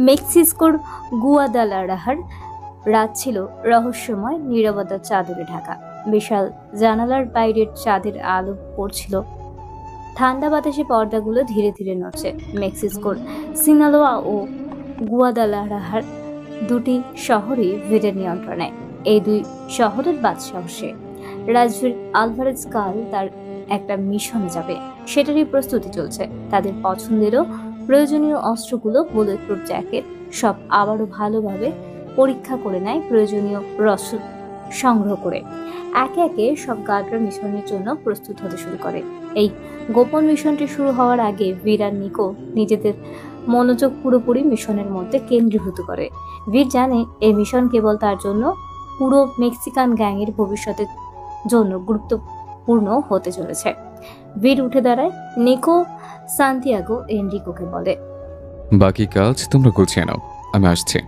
মেক্সিকোর গুয়াদালাজারার রাত ছিল রহস্যময় নীরবতার চাদরে ঢাকা। বিশাল জানালার বাইরের চাঁদের আলো পড়ছিল, ঠান্ডা বাতাসে পর্দাগুলো ধীরে ধীরে নড়ছে। মেক্সিকোর সিনালোয়া ও গুয়াদালাজারার দুটি শহরই ভিডের নিয়ন্ত্রণে। এই দুই শহরের বাদশাহ সে। রাজবীর আলভারেজ কাল তার একটা মিশনে যাবে, সেটারই প্রস্তুতি চলছে। তাদের পছন্দেরও প্রয়োজনীয় অস্ত্রগুলো, বুলেট প্রুফ জ্যাকেট সব আবারও ভালোভাবে পরীক্ষা করে নেয়, প্রয়োজনীয় রসদ সংগ্রহ করে। একে একে সব গার্ডরা মিশনের জন্য প্রস্তুত হতে শুরু করে। এই গোপন মিশনটি শুরু হওয়ার আগে বীর আর নিকো নিজেদের মনোযোগ পুরোপুরি মিশনের মধ্যে কেন্দ্রীভূত করে। বীর জানে এই মিশন কেবল তার জন্য, পুরো মেক্সিকান গ্যাংয়ের ভবিষ্যতের জন্য গুরুত্বপূর্ণ হতে চলেছে। বীর উঠে দাঁড়ায়, নিকো সান্তিয়াগো এনরিকোকে বলে, বাকি কাজ তোমরা গুছিয়ে নাও, আমি আসছি।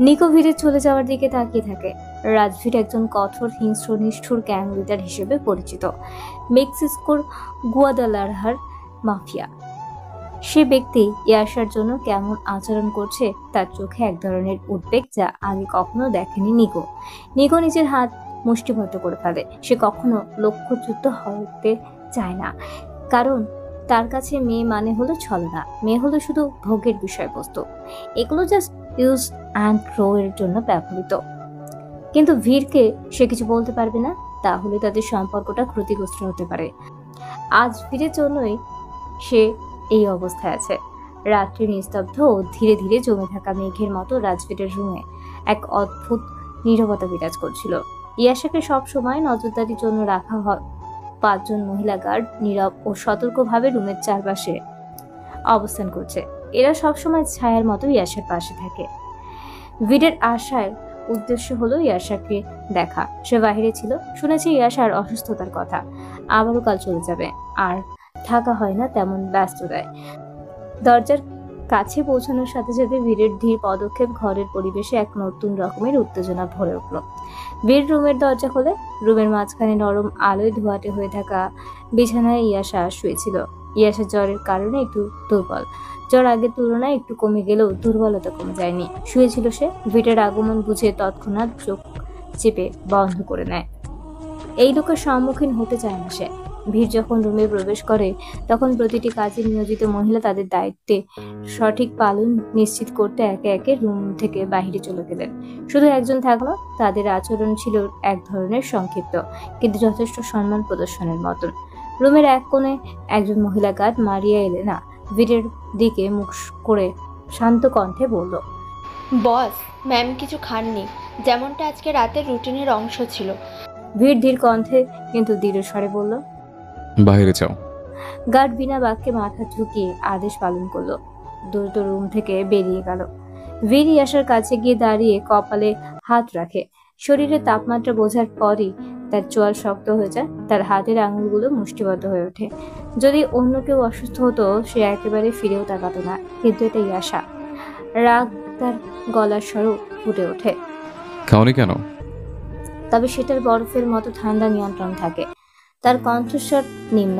নিকো ভিড়ে চলে যাওয়ার দিকে তাকিয়ে থাকে। রাজভীর একজন কঠোর, হিংস্র, নিষ্ঠুর গ্যাং লিডার হিসেবে পরিচিত, মেক্সিকোর গুয়াদালাজারার মাফিয়া। সে ব্যক্তি ইয়াশার জন্য কেমন আচরণ করছে তার চোখে এক ধরনের উদ্বেগ যা আগে কখনো দেখেনি নিকো। নিকো নিজের হাত মুষ্টিবদ্ধ করে ফেলে। সে কখনো লক্ষ্যচ্যুত হতে চায় না, কারণ তার কাছে মেয়ে মানে হলো ছলনা, মেয়ে হলো শুধু ভোগের বিষয়বস্তু। এগুলো জাস্ট ইউজ অ্যান্ড থ্রো এর জন্য ব্যবহৃত। কিন্তু ভীরকে সে কিছু বলতে পারবে না, তাহলে তাদের সম্পর্কটা ক্ষতিগ্রস্ত হতে পারে। আজ ভীরের জন্যই সে এই অবস্থায় আছে। রাত্রি নিস্তব্ধ ও ধীরে ধীরে জমে থাকা মেঘের মতো রাজবীরের রুমে এক অদ্ভুত নীরবতা বিরাজ করছিল। ইয়াশাকে সব সময় নজরদারির জন্য রাখা হয়। 5 জন মহিলা গার্ড নীরব ও সতর্কভাবে রুমের চারপাশে অবস্থান করছে। এরা সবসময় ছায়ার মতো ইয়াশার পাশে থাকে। ভিডের আসার উদ্দেশ্য হলো ইয়াশাকে দেখা। সে বাহিরে ছিল, শুনেছে ইয়াশার অসুস্থতার কথা, আবারও কাল চলে যাবে। আর থাকা হয় না তেমন ব্যস্ততায়। দরজার কাছে পৌঁছানোর সাথে সাথে ভিড়ের ধীর পদক্ষেপ ঘরের পরিবেশে এক নতুন রকমের উত্তেজনা ভরে উঠল। বীর রুমের দরজা খোলে। রুমের মাঝখানে নরম আলোয় ধোয়াটে হয়ে থাকা বিছানায় ইয়াশা শুয়েছিল। ইয়াশার জ্বরের কারণে একটু দুর্বল। জ্বর আগের তুলনায় একটু কমে গেলেও দুর্বলতা কমে যায়নি। শুয়েছিল সে। ভিড়ের আগমন বুঝে তৎক্ষণাৎ চোখ চেপে বন্ধ করে নেয়। এই লোকের সম্মুখীন হতে চায় না সে। ভিড় যখন রুমে প্রবেশ করে তখন প্রতিটি কাজে নিয়োজিত মহিলা তাদের দায়িত্বে সঠিক পালন নিশ্চিত করতে একে একে রুম থেকে বাহিরে চলে গেলেন। শুধু একজন থাকলো। তাদের আচরণ ছিল এক ধরনের সংক্ষিপ্ত কিন্তু যথেষ্ট সম্মান প্রদর্শনের মতন। রুমের এক কোণে একজন মহিলা গার্ড, মারিয়া এলেনা, ভিড়ের দিকে মুখ করে শান্ত কণ্ঠে বলল, বস, ম্যাম কিছু খাননি, যেমনটা আজকে রাতের রুটিনের অংশ ছিল। ভিড় ধীর কণ্ঠে কিন্তু দৃঢ় স্বরে বলল, বাইরে যাও। গার্ড বিনা বাক্যে মাথা ঝুঁকিয়ে আদেশ পালন করলো। দ্রুত রুম থেকে বেরিয়ে গেল। বীর ইয়াশার কাছে গিয়ে দাঁড়িয়ে কপালে হাত রাখে। শরীরের তাপমাত্রা বোঝার পরই তার চোয়াল শক্ত হয়ে যায়, তার হাতের আঙুলগুলো মুষ্টিবদ্ধ হয়ে ওঠে। যদি অন্য কেউ অসুস্থ হতো সে একেবারে ফিরেও তাকাতো না, কিন্তু এটা ইয়াশা। রাগ তার গলার স্বরও ফুটে ওঠে, খাওনি কেন? তবে সেটার বরফের মতো ঠান্ডা নিয়ন্ত্রণ থাকে। তার কণ্ঠস্বর নিম্ন,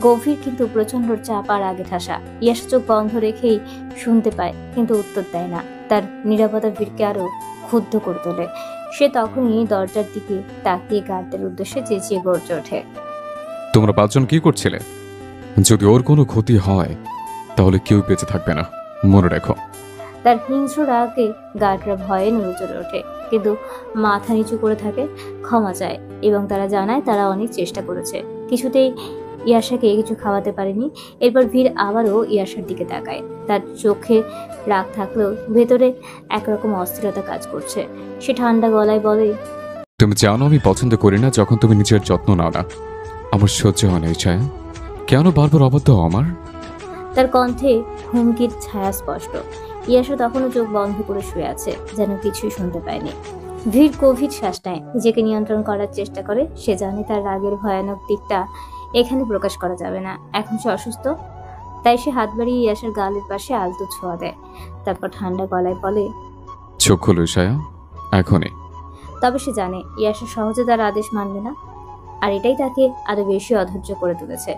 গভীর কিন্তু প্রচন্ড চাপ আর আগে ঠাসা। ইয়াশা চোখ বন্ধ রেখেই শুনতে পায়, কিন্তু উত্তর দেয় না। তার নীরবতা ভিড়কে আরো ক্ষুব্ধ করে তোলে। সে তখনই দরজার দিকে তাকিয়ে গার্ডদের উদ্দেশ্যে চেঁচিয়ে গর্জে ওঠে, তোমরা 5 জন কি করছিলে? যদি ওর কোনো ক্ষতি হয় তাহলে কেউ বেঁচে থাকবে না, মনে রেখো। তার হিংস্র রাগে গার্ডরা ভয়ে নড়ে ওঠে, কিন্তু মাথা নিচু করে থাকে, ক্ষমা চায় এবং তারা জানায় তারা অনেক চেষ্টা করেছে, কিছুতেই ইয়াশাকে কিছু খাওয়াতে পারেনি। এরপর ভিড় আবারও ইয়াশার দিকে তাকায়। তার চোখে রাগ থাকলেও ভেতরে একরকম অস্থিরতা কাজ করছে। সে ঠান্ডা গলায় বলে, তুমি জানো আমি পছন্দ করি না যখন তুমি নিজের যত্ন নাও না। আমার সহ্য হয় না এই ছায়া, কেন বারবার অবাধ্য আমার? তার কণ্ঠে হুমকির ছায়া স্পষ্ট। ইয়াশা তখনও চোখ বন্ধ করে শুয়ে আছে, যেন কিছুই শুনতে পায়নি। ভিড় গভীর শ্বাস নেয়, নিজেকে নিয়ন্ত্রণ করার চেষ্টা করে। সে জানে তার রাগের ভয়ানক দিকটা এখানে প্রকাশ করা যাবে না, এখন সে অসুস্থ। তাই সে হাত বাড়িয়ে ইয়াশার গালের পাশে আলতো ছোঁয়া দেয়। তারপর ঠান্ডা গলায় বলে, চোখ খোলো ছায়া, এখনই। তবে সে জানে ইয়াশা সহজে তার আদেশ মানবে না, আর এটাই তাকে আরো বেশি অধৈর্য করে তুলেছে।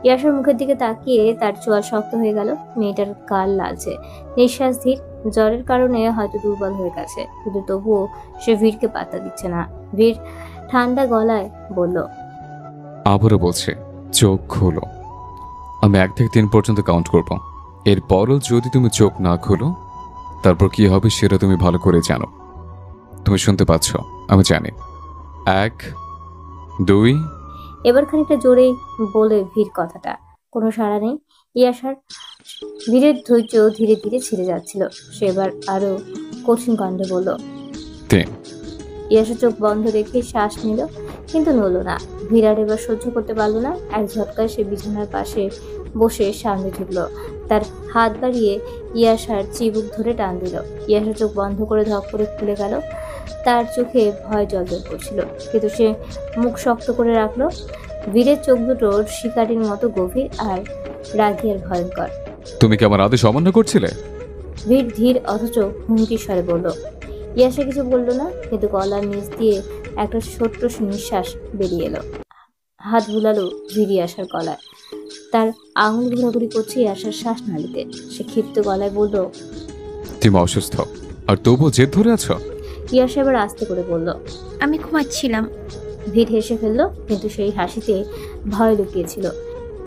ইয়াসার মুখের দিকে তাকিয়ে তার চোয়াল শক্ত হয়ে গেল। মেয়েটার গাল লালচে, নিঃশ্বাস ধীর, জ্বরের কারণে হয়তো দুর্বল হয়ে গেছে, কিন্তু তবুও সে ভীরকে পাত্তা দিচ্ছে না। ভীর ঠান্ডা গলায় বলল, আবারও বলছে, চোখ খোলো। আমি 1 থেকে 3 পর্যন্ত কাউন্ট করব। এরপরও যদি তুমি চোখ না খোলো, তারপর কি হবে সেটা তুমি ভালো করে জানো। তুমি শুনতে পাচ্ছ? আমি জানি। 1, 2। এবার খানিকটা জোরেই বলে ভীর কথাটা। কোনো সাড়া নেই। ইয়াসার ভীরের ধৈর্য ধীরে ধীরে ছিঁড়ে যাচ্ছিল। সে এবার আরো কঠিন কণ্ঠে বলল, 3। ইয়াসা চোখ বন্ধ রেখে শ্বাস নিল, কিন্তু নড়ল না। ভীর আর এবার সহ্য করতে পারল না। এক ঝটকায় সে বিছানার পাশে বসে সামনে ঝুঁকল। তার হাত বাড়িয়ে ইয়াসার চিবুক ধরে টান দিল। ইয়াসা চোখ বন্ধ করে ধপ করে খুলে গেল। তার চোখে ভয় জ্বলজ্বল করছিল, কিন্তু সে মুখ শক্ত করে রাখলো। ভীরের চোখ দুটো শিকারীর মতো গভীর আর রাগী আর ভয়ঙ্কর। তুমি কি আমার আদেশ অমান্য করছিলে? ভীর ধীর অথচ হুমকি স্বরে বলল। ইয়াসা কিছু বলল না, কিন্তু গলার নিচ দিয়ে একটা ছোট্ট নিঃশ্বাস বেরিয়ে এলো। হাত বুলালো ভীর ইয়াসার গলায়। তার আঙুল ঘোরাঘুরি করছে ইয়াসার শ্বাস নালিতে। সে ক্ষিপ্ত গলায় বলল, তুমি অসুস্থ আর তবুও জেদ ধরে আছো? ইয়াসা এবার আস্তে করে বলল, আমি ঘুমাচ্ছিলাম। ভীর হেসে ফেলল, কিন্তু সেই হাসিতে ভয় লুকিয়েছিল।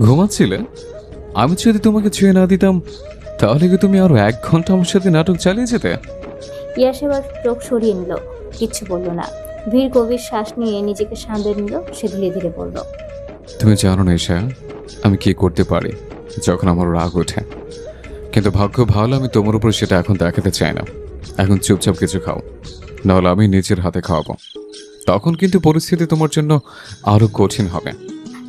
ঘুমাচ্ছিলে? আমি যদি তোমাকে ছুঁয়ে না দিতাম, তাহলে কি তুমি আরো 1 ঘন্টা আমার সাথে নাটক চালিয়ে যেতে? ইয়াসা এবার চোখ সরিয়ে নিল, কিচ্ছু বলল না। ভীর গভীর শ্বাস নিয়ে নিজেকে সামলে নিল। সে ধীরে ধীরে বলল, তুমি জানো না ঈশা, আমি কি করতে পারি যখন আমার রাগ ওঠে। কিন্তু ভাগ্য ভালো, আমি তোমার উপর সেটা এখন দেখাতে চাই না। এখন চুপচাপ কিছু খাও, নাহলে আমি নিজের হাতে খাওয়াবো। তখন কিন্তু পরিস্থিতি তোমার জন্য আরো কঠিন হবে।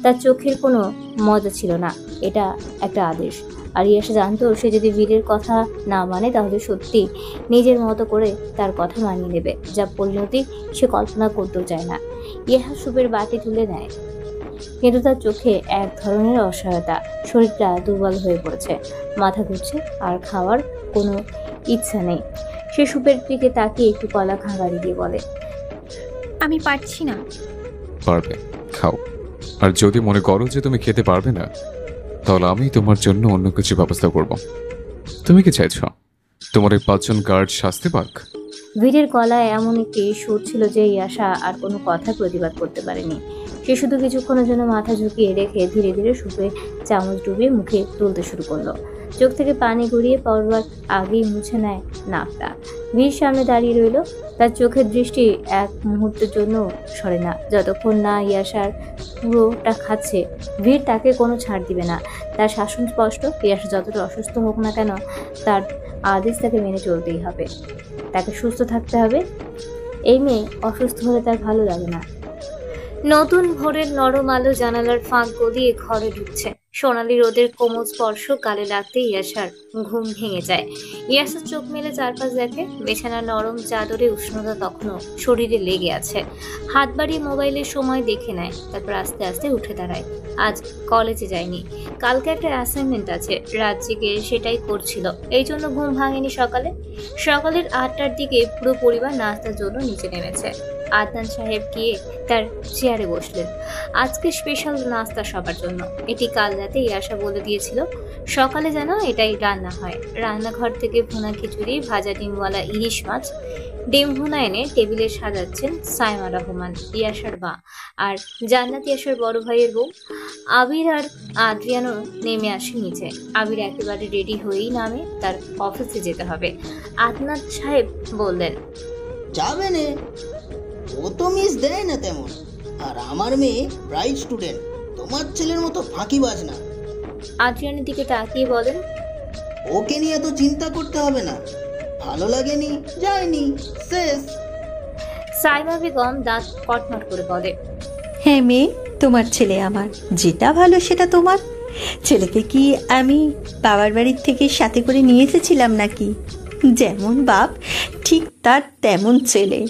তার চোখের কোনো মজা ছিল না। এটা একটা আদেশ। আর ইয়াসা জানতো, সে যদি বীরের কথা না মানে তাহলে সত্যি নিজের মতো করে তার কথা মানিয়ে নেবে, যা পরিণতি সে কল্পনা করতেও চায় না। ইহা সুপের বাটি তুলে নেয়, কিন্তু তার চোখে এক ধরনের অসহায়তা। শরীরটা দুর্বল হয়ে পড়েছে, মাথা ঘুরছে, আর খাওয়ার কোনো ইচ্ছা নেই। সে সুপের দিকে তাকিয়ে একটু কলা খাঁগারি দিয়ে বলে, আমি পারছি না। পারবে, খাও। আর যদি মনে করো যে তুমি খেতে পারবে না, তাহলে আমি তোমার জন্য অন্য কিছু ব্যবস্থা করব। তুমি কি চাইছো তোমার এই 5 জন গার্ড শাস্তি পাক? ভীরের গলায় এমন একটি সুর ছিল যে ইয়াসা আর কোনো কথা প্রতিবাদ করতে পারেনি। সে শুধু কিছুক্ষণের জন্য মাথা ঝুঁকিয়ে রেখে ধীরে ধীরে সুপে চামচ ডুবিয়ে মুখে তুলতে শুরু করলো। চোখ থেকে পানি গড়িয়ে পড়বার আগেই মুছে নেয় নাকটা। ভীর সামনে দাঁড়িয়ে রইল। তার চোখের দৃষ্টি এক মুহূর্তের জন্য সরে না। যতক্ষণ না ইয়াসার পুরোটা খাচ্ছে, ভীর তাকে কোনো ছাড় দিবে না। তার শাসন স্পষ্ট, ইয়াসা যতটা অসুস্থ হোক না কেন, তার আদেশ তাকে মেনে চলতেই হবে। তাকে সুস্থ থাকতে হবে। এই মেয়ে অসুস্থ হলে তার ভালো লাগে না। নতুন ভোরের নরম আলো জানালার ফাঁক গলিয়ে ঘরে ঢুকছে। সোনালি রোদের কোমল স্পর্শ গালে লাগতে ইয়াসার ঘুম ভেঙে যায়। ইয়াসার চোখ মেলে চারপাশ দেখে। বিছানার নরম চাদরে উষ্ণতা তখনও শরীরে লেগে আছে। হাত বাড়িয়ে মোবাইলের সময় দেখে নেয়, তারপর আস্তে আস্তে উঠে দাঁড়ায়। আজ কলেজে যায়নি, কালকে একটা অ্যাসাইনমেন্ট আছে। রাত জেগে সেটাই করছিল, এই জন্য ঘুম ভাঙেনি সকালে। সকালের 8টার দিকে পুরো পরিবার নাস্তার জন্য নিচে নেমেছে। আদনান সাহেব গিয়ে তার চেয়ারে বসলেন। আজকে স্পেশাল নাস্তা সবার জন্য। এটি কাল রাতে ইয়াসা বলে দিয়েছিল সকালে যেন এটাই রান্না হয়। রান্নাঘর থেকে ভুনা খিচুড়ি, ভাজা ডিমওয়ালা ইলিশ মাছ, ডিম ভুনা এনে টেবিলে সাজাচ্ছেন সাইমা রহমান, ইয়াসার মা, আর জান্নাত ইয়াসার বড় ভাইয়ের বউ। আবির আর আদ্রিয়ানও নেমে আসে নিচে। আবির একেবারে রেডি হয়েই নামে, তার অফিসে যেতে হবে। আদনান সাহেব বললেন, যাবে নে, ও তো মিস দেয় না তেমন। আর আমার মেয়ে ব্রাইট স্টুডেন্ট, তোমার ছেলের মতো ফাঁকিবাজ না। আদ্রিয়ানের দিকে তাকিয়ে বলেন, ওকে নিয়ে তো চিন্তা করতে হবে না, ভালো লাগেনি যায়নি, শেষ। সাইমা বেগম দাঁত কটমট করে বলে, হ্যাঁ মেয়ে, তোমার ছেলে আমার, যেটা ভালো সেটা তোমার। ছেলেকে কি আমি বাবার বাড়ির থেকে সাথে করে নিয়ে এসেছিলাম নাকি? যেমন বাপ ঠিক তার তেমন ছেলে।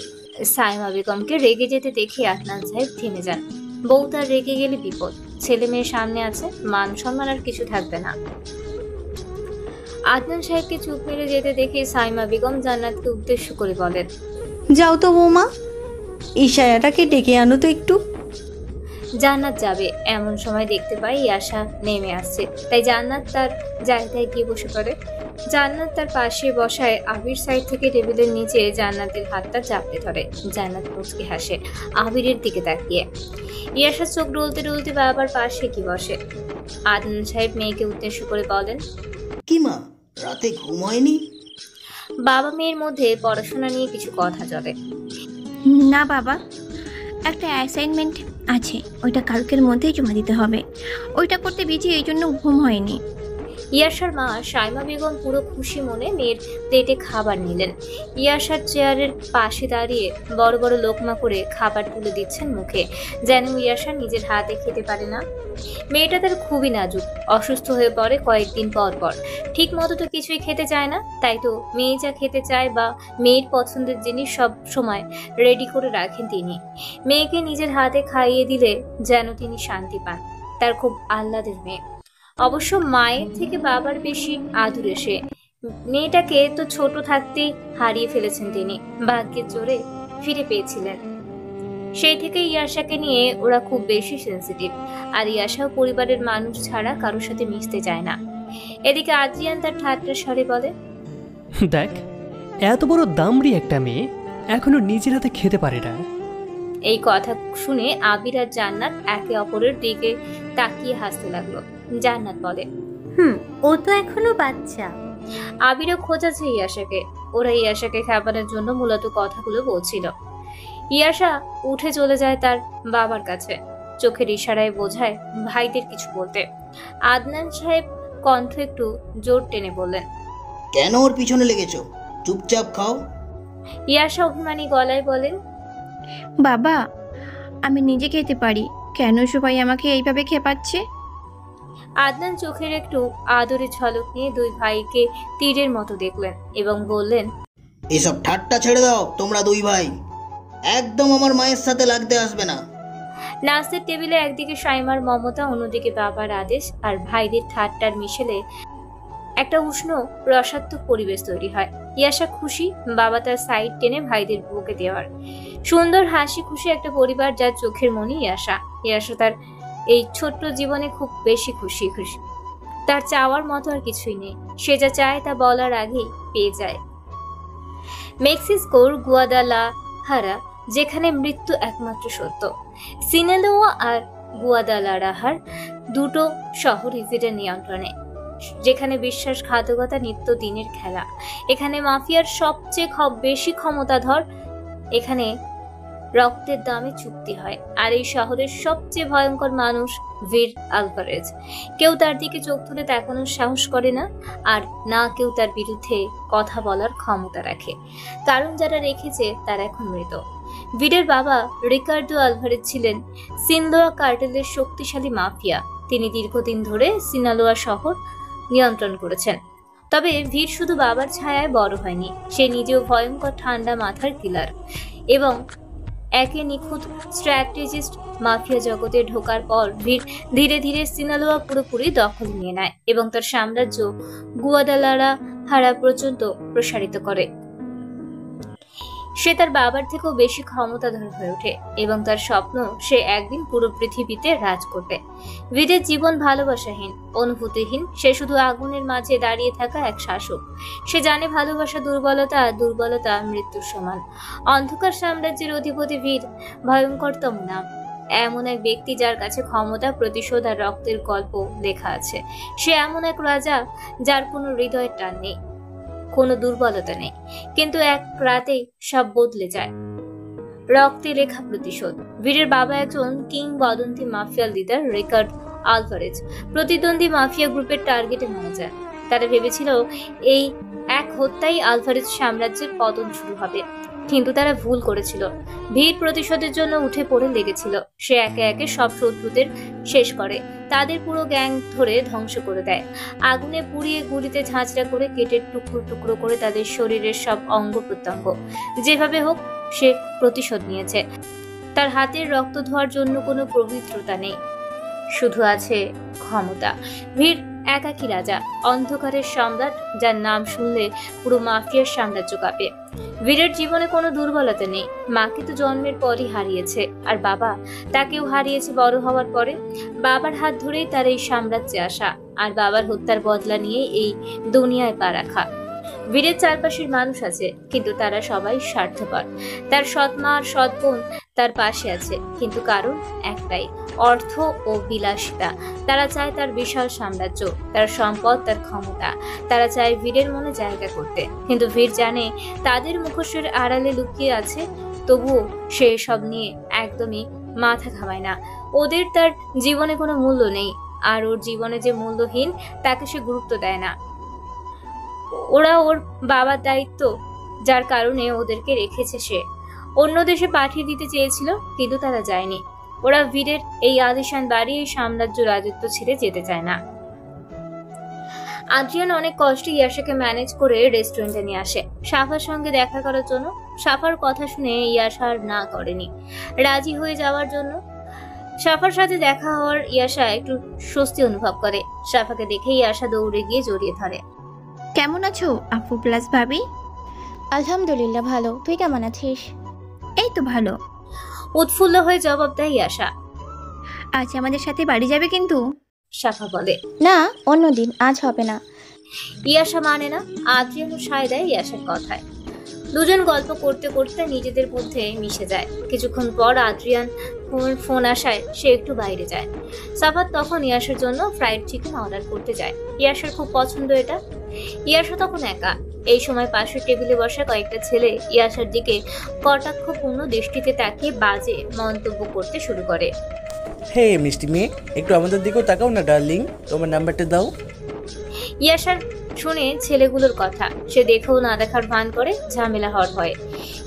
সাইমা বেগমকে রেগে যেতে দেখে আদনান সাহেব থেমে যান। বউ তার রেগে গেলে বিপদ, ছেলে মেয়ে সামনে আছে, মান সম্মান আর কিছু থাকবে না। আদনান সাহেবকে চুপ মেরে যেতে দেখে সাইমা বেগম জান্নাতকে উদ্দেশ্য করে বলেন, যাও তো বৌমা, ইশারাটাকে ডেকে আনো তো একটু। জান্নাত যাবে এমন সময় দেখতে পায় ইয়াশা নেমে আসছে, তাই জান্নাত তার জায়গায় গিয়ে বসে পড়ে। জান্নাত তার পাশে বসায় আবির সাইড থেকে টেবিলের নিচে জান্নাতের হাতটা চাপড়ে ধরে। জান্নাত মুচকি হাসে আবিরের দিকে তাকিয়ে। ইয়াশা চোখ ডলতে ডলতে বাবার পাশে কি বসে। আদনান সাহেব মেয়েকে উদ্দেশ্য করে বলেন, কি মা, রাতে ঘুম হয়নি? বাবা মেয়ের মধ্যে পড়াশোনা নিয়ে কিছু কথা চলে। না বাবা, একটা অ্যাসাইনমেন্ট আছে, ওইটা কালকের মধ্যেই জমা দিতে হবে। ওইটা করতে বিজি, এই জন্য ঘুম হয়নি। ইয়াশার মা শাইমা বেগম পুরো খুশি মনে মেয়ের প্লেটে খাবার নিলেন। ইয়াশার চেয়ারের পাশে দাঁড়িয়ে বড় বড় লোকমা করে খাবার তুলে দিচ্ছেন মুখে, যেন ইয়াশা নিজের হাতে খেতে পারে না। মেয়েটা তার খুবই নাজুক, অসুস্থ হয়ে পড়ে কয়েকদিন পর পর। ঠিক মতো তো কিছুই খেতে চায় না, তাই তো মেয়ে যা খেতে চায় বা মেয়ের পছন্দের জিনিস সব সময় রেডি করে রাখেন তিনি। মেয়েকে নিজের হাতে খাইয়ে দিলে যেন তিনি শান্তি পান। তার খুব আহ্লাদের মেয়ে, অবশ্য মায়ের থেকে বাবার বেশি আদুরে সে। মেয়েটাকে তো ছোট থাকতেই হারিয়ে ফেলেছেন তিনি, ভাগ্যের জোরে ফিরে পেয়েছিলেন। সেই থেকে ইয়াশাকে নিয়ে ওরা খুব বেশি সেন্সিটিভ, আর ইয়াশাও পরিবারের মানুষ ছাড়া কারোর সাথে মিশতে চায় না। এদিকে আদ্রিয়ান তার ঠাট্টা স্বরে বলে, দেখ, এত বড় দামড়ি একটা মেয়ে এখনো নিজের হাতে খেতে পারে না। এই কথা শুনে আবির আর জান্নাত একে অপরের দিকে তাকিয়ে হাসতে লাগলো। জান্নাত বলে, ও তো এখনো বাচ্চা। আবিরও খোঁজাছে ইয়াশাকে। ওরা ইয়াশাকে খাবারের জন্য মূলত কথাগুলো বলছিল। ইয়াশা উঠে চলে যায় তার বাবার কাছে, চোখের ইশারায় বোঝায় ভাইদের কিছু বলতে। আদনান সাহেব কণ্ঠ একটু জোর টেনে বললেন, কেন ওর পিছনে লেগেছো? চুপচাপ খাও। ইয়াশা অভিমানী গলায় বলেন, বাবা, আমি নিজে খেতে পারি, কেন সবাই আমাকে এইভাবে খেপাচ্ছে? আদনান চোখের একটু আদরে ঝলক নিয়ে দুই ভাইকে তীরের মতো দেখলেন এবং বললেন, এসব ঠাট্টা ছেড়ে দাও তোমরা দুই ভাই, একদম আমার মায়ের সাথে লাগতে আসবে না। নাস্তার টেবিলে একদিকে শাইমার মমতা, অন্যদিকে বাবার আদেশ আর ভাইদের ঠাট্টার মিশেলে একটা উষ্ণ রসাত্মক পরিবেশ তৈরি হয়। ইয়াশা খুশি বাবা তার সাইড টেনে ভাইদের বুকে দেওয়ার। সুন্দর হাসি খুশি একটা পরিবার, যার চোখের মনি ইয়াশা। ইয়াশা তার এই ছোট্ট জীবনে খুব বেশি খুশি। তার চাওয়ার মতো আর কিছুই নেই, সে যা চায় তা বলার আগেই পেয়ে যায়। মেক্সিকোর গুয়াদালাহারা, যেখানে মৃত্যু একমাত্র সত্য। সিনালোয়া আর গুয়াদালাহারার দুটো শহর ইজিদের নিয়ন্ত্রণে, যেখানে বিশ্বাসঘাতকতা নিত্য দিনের খেলা। এখানে মাফিয়ার সবচেয়ে বেশি ক্ষমতাধর, এখানে রক্তের দামে চুক্তি হয়। আর এই শহরের সবচেয়ে ভয়ঙ্কর মানুষ ভির আলভারেজ। কেউ তার দিকে চোখ তুলে তাকানোর সাহস করে না, আর না কেউ তার বিরুদ্ধে কথা বলার ক্ষমতা রাখে, কারণ যারা রেখেছে তারা এখন মৃত। ভিরের বাবা রিকার্ডো আলভারেজ ছিলেন সিনলোয়া কার্টেলের শক্তিশালী মাফিয়া। তিনি দীর্ঘদিন ধরে সিনালোয়া শহর নিয়ন্ত্রণ করেছেন। তবে ভির শুধু বাবার ছায়ায় বড় হয়নি, সে নিজেও ভয়ঙ্কর ঠান্ডা মাথার কিলার এবং একে নিখুঁত স্ট্র্যাটেজিস্ট। মাফিয়া জগতে ঢোকার পর ভির ধীরে ধীরে সিনালোয়া পুরোপুরি দখল নিয়ে নেয় এবং তার সাম্রাজ্য গুয়াদালাহারা পর্যন্ত প্রসারিত করে। সে তার বাবার থেকেও বেশি ক্ষমতাধর হয়ে ওঠে এবং তার স্বপ্ন সে একদিন পুরো পৃথিবীতে রাজ করবে। ভিরের জীবন ভালোবাসাহীন, অনুভূতিহীন। সে শুধু আগুনের মাঝে দাঁড়িয়ে থাকা এক শাসক। সে জানে ভালোবাসা দুর্বলতা, আর দুর্বলতা মৃত্যুর সমান। অন্ধকার সাম্রাজ্যের অধিপতি ভির ভয়ঙ্করতম নাম, এমন এক ব্যক্তি যার কাছে ক্ষমতা, প্রতিশোধ আর রক্তের গল্প লেখা আছে। সে এমন এক রাজা যার কোনো হৃদয়ের টান নেই, কোনো দুর্বলতা নেই, কিন্তু এক রাতেই সব বদলে যায়। রক্তে লেখা প্রতিশোধ। ভিরের বাবা একজন কিংবদন্তি মাফিয়া লিডার রিকার্ড আলভারেজ। প্রতিদ্বন্দ্বী মাফিয়া গ্রুপের টার্গেটে মারা যায়। তারা ভেবেছিল এই এক হত্যাই আলভারেজ সাম্রাজ্যের পতন শুরু হবে, কিন্তু তারা ভুল করেছিল। ভির প্রতিশোধের জন্য উঠে পড়ে লেগেছিল। সে একে একে সব শত্রুদের শেষ করে, তাদের পুরো গ্যাং ধরে ধ্বংস করে দেয়। আগুনে পুড়িয়ে, গুলিতে ঝাঁঝরা করে, কেটে টুকরো টুকরো করে তাদের শরীরের সব অঙ্গ প্রত্যঙ্গ। যেভাবে হোক সে প্রতিশোধ নিয়েছে। তার হাতের রক্ত ধোয়ার জন্য কোনো পবিত্রতা নেই, শুধু আছে ক্ষমতা। ভির একাকী রাজা, অন্ধকারের সম্রাট, যার নাম শুনলে পুরো মাফিয়ার সাম্রাজ্য কাঁপে। বীরের জীবনে কোনো দুর্বলতা নেই। মাকে তো জন্মের পরই হারিয়েছে, আর বাবা তাকেও হারিয়েছে বড় হওয়ার পরে। বাবার হাত ধরেই তার এই সাম্রাজ্যে আসা, আর বাবার হত্যার বদলা নিয়ে এই দুনিয়ায় পা রাখা। বীরের চারপাশের মানুষ আছে, কিন্তু তারা সবাই স্বার্থপর। তার সৎ মা আর সৎ বোন তার পাশে আছে, কিন্তু কারণ একটাই, অর্থ ও বিলাসিতা। তারা চায় তার বিশাল সাম্রাজ্য, তার সম্পদ, তার ক্ষমতা। তারা চায় বীরের মনে জায়গা করতে, কিন্তু বীর জানে তাদের মুখোশের আড়ালে লুকিয়ে আছে। তবুও সে সব নিয়ে একদমই মাথা ঘামায় না। ওদের তার জীবনে কোনো মূল্য নেই, আর ওর জীবনে যে মূল্যহীন তাকে সে গুরুত্ব দেয় না। ওরা ওর বাবার দায়িত্ব, যার কারণে ওদেরকে রেখেছে। সে অন্য দেশে পাঠিয়ে দিতে চেয়েছিল, কিন্তু তারা যায়নি। ওরা বীরের এই আলিশান বাড়ি, এই সাম্রাজ্য রাজত্ব ছেড়ে যেতে চায় না। আদ্রিয়ান অনেক কষ্টে ইয়াশাকে ম্যানেজ করে রেস্টুরেন্টে নিয়ে আসে সাফার সঙ্গে দেখা করার জন্য। সাফার কথা শুনে ইয়াশা আর না করেনি, রাজি হয়ে যাওয়ার জন্য। সাফার সাথে দেখা হওয়ার ইয়াশা একটু স্বস্তি অনুভব করে। সাফাকে দেখে ইয়াশা দৌড়ে গিয়ে জড়িয়ে ধরে। কেমন আছো আপু প্লাস ভাবি? আলহামদুলিল্লাহ ভালো, তুই কেমন আছিস? এই তো ভালো। উৎফুল্ল হয়ে জবাব দেয় ইয়াশা। আজ আমাদের সাথে বাড়ি যাবে কিন্তু? সাফা বলে, না, অন্যদিন, আজ হবে না। ইয়াশা মানে না। আদ্রিয়ানও সায় দেয় ইয়াশার কথায়। দুজন গল্প করতে করতে নিজেদের মধ্যে মিশে যায়। কিছুক্ষণ পর আদ্রিয়ান ফোন আসায় সে একটু বাইরে যায়। সাফাত তখন ইয়াশার জন্য ফ্রাইড চিকেন অর্ডার করতে যায়। ইয়াশার খুব পছন্দ এটা। ইয়াশা তখন একা। এই সময় পাশের টেবিলে বসা কয়েকটা ছেলে ইয়াশার দিকে কটাক্ষপূর্ণ দৃষ্টিতে তাকিয়ে বাজে মন্তব্য করতে শুরু করে। হে মিষ্টি মেয়ে, একটু আমাদের দিকেও তাকাও না ডার্লিং, তোমার নাম্বারটা দাও। ইয়াশার শুনে ছেলেগুলোর কথা সে দেখেও না দেখার ভান করে, ঝামেলা হওয়ার ভয়ে।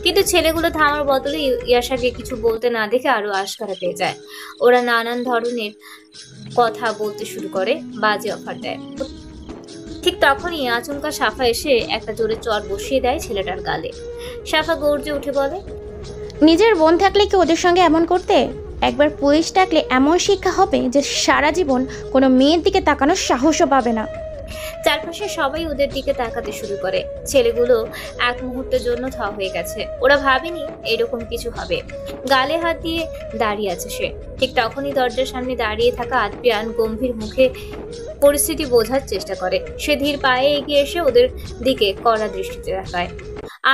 কিন্তু ছেলেগুলো থামার বদলে ইয়াশাকে কিছু বলতে না দেখে আরো আশকারা পেয়ে যায়। ওরা নানান ধরনের কথা বলতে শুরু করে, বাজে অফার দেয়। ঠিক তখনই আচমকা সাফা এসে একটা জোরে চড় বসিয়ে দেয় ছেলেটার গালে। সাফা গর্জে উঠে বলে, নিজের বোন থাকলে কি ওদের সঙ্গে এমন করতে? একবার পুলিশ ডাকলে এমন শিক্ষা হবে যে সারা জীবন কোনো মেয়ের দিকে তাকানোর সাহসও পাবে না। চারপাশে সবাই ওদের দিকে তাকাতে শুরু করে। ছেলেগুলো এক মুহূর্তের জন্য থ হয়ে গেছে। ওরা ভাবেনি এরকম কিছু হবে। গালে হাত দিয়ে দাঁড়িয়ে আছে সে। ঠিক তখনই দরজার সামনে দাঁড়িয়ে থাকা আদ্রিয়ান গম্ভীর মুখে পরিস্থিতি বোঝার চেষ্টা করে। সে ধীর পায়ে এগিয়ে এসে ওদের দিকে কড়া দৃষ্টিতে তাকায়।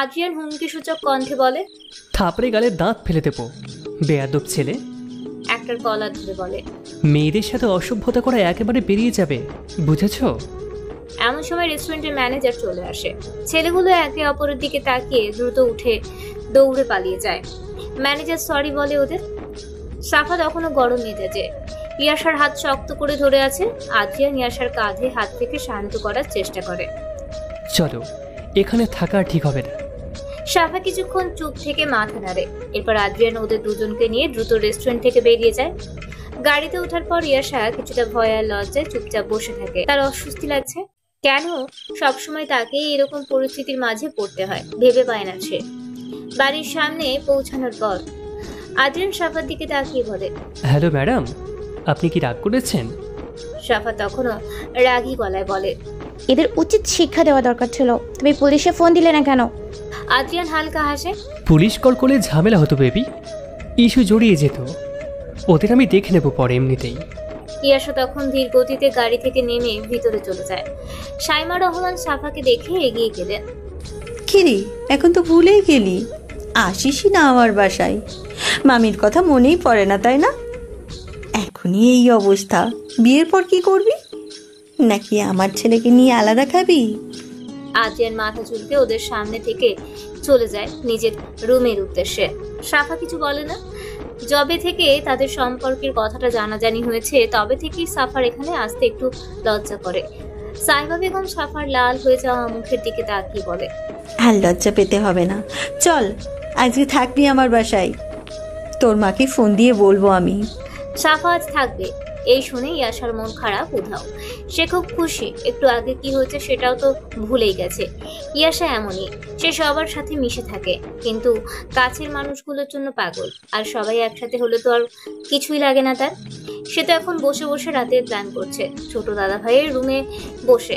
আদ্রিয়ান হুমকি সূচক কণ্ঠে বলে, থাপড়ে গালে দাঁত ফেলে দেবো, বেয়াদব ছেলে। একটার কলার ধরে বলে, মেয়েদের সাথে অসভ্যতা করা একেবারে বেরিয়ে যাবে, বুঝেছো? এমন সময় রেস্টুরেন্টের ম্যানেজার চলে আসে। ছেলেগুলো একে অপরের দিকে তাকিয়ে দ্রুত উঠে দৌড়ে পালিয়ে যায়। ম্যানেজার সরি বলে ওদের। সাফা তখনও গরম মেজাজে ইয়াশার হাত শক্ত করে ধরে আছে। আদ্রিয়ান ইয়াশার কাঁধে হাত থেকে শান্ত করার চেষ্টা করে। চলো, এখানে থাকা ঠিক হবে না। সাফা কিছুক্ষণ চুপ থেকে মাথা নাড়ে। এরপর আদ্রিয়ান ওদের দুজনকে নিয়ে দ্রুত রেস্টুরেন্ট থেকে বেরিয়ে যায়। গাড়িতে ওঠার পর ইয়াশা কিছুটা ভয় আর লজ্জায় চুপচাপ বসে থাকে। তার অস্বস্তি লাগছে। কেন সবসময় তাকে এরকম পরিস্থিতির মাঝে পড়তে হয় ভেবে পায় না সে। বাড়ির সামনে পৌঁছানোর পর আদ্রিয়ান সাফার দিকে তাকিয়ে বলে, হ্যালো ম্যাডাম, আপনি কি রাগ করেছেন? সাফা তখনও রাগী গলায় বলে, এদের উচিত শিক্ষা দেওয়া দরকার ছিল। তুমি পুলিশে ফোন দিলে না কেন? আদ্রিয়ান হালকা হাসে। পুলিশ কল করলে ঝামেলা হতো বেবি, ইস্যু জড়িয়ে যেত। ওদের আমি দেখে নেব পরে এমনিতেই। ইয়াশা তখন ধীর গতিতে গাড়ি থেকে নেমে ভিতরে চলে যায়। সাইমা রহমান সাফাকে দেখে এগিয়ে গেলেন। কিরে, এখন তো ভুলেই গেলি, আসিসই না আমার বাসায়। মামির কথা মনেই পড়ে না, তাই না? এখনই এই অবস্থা, বিয়ের পর কি করবি? নাকি আমার ছেলেকে নিয়ে আলাদা খাবি? আদ্রিয়ান মাথা চুলকে ওদের সামনে থেকে চলে যায় নিজের রুমের উদ্দেশ্যে। সাফা কিছু বলে না। যবে থেকে তাদের সম্পর্কের কথাটা জানাজানি হয়েছে তবে থেকেই সাফার এখানে আসতে একটু লজ্জা করে। সাইমা বেগম সাফার লাল হয়ে যাওয়া মুখের দিকে তাকিয়ে বলে, আর লজ্জা পেতে হবে না, চল আজকে থাকবি আমার বাসায়। তোর মাকে ফোন দিয়ে বলবো আমি। সাফা আজ থাকবে, এই শুনে ইয়াশার মন খারাপ উধাও। সে খুব খুশি, একটু আগে কি হয়েছে সেটাও তো ভুলেই গেছে। ইয়াশা এমনই, সে সবার সাথে মিশে থাকে, কিন্তু কাছের মানুষগুলোর জন্য পাগল। আর সবাই একসাথে হলে তো আর কিছুই লাগে না তার। সে তো এখন বসে বসে রাতের প্ল্যান করছে। ছোট দাদা ভাইয়ের রুমে বসে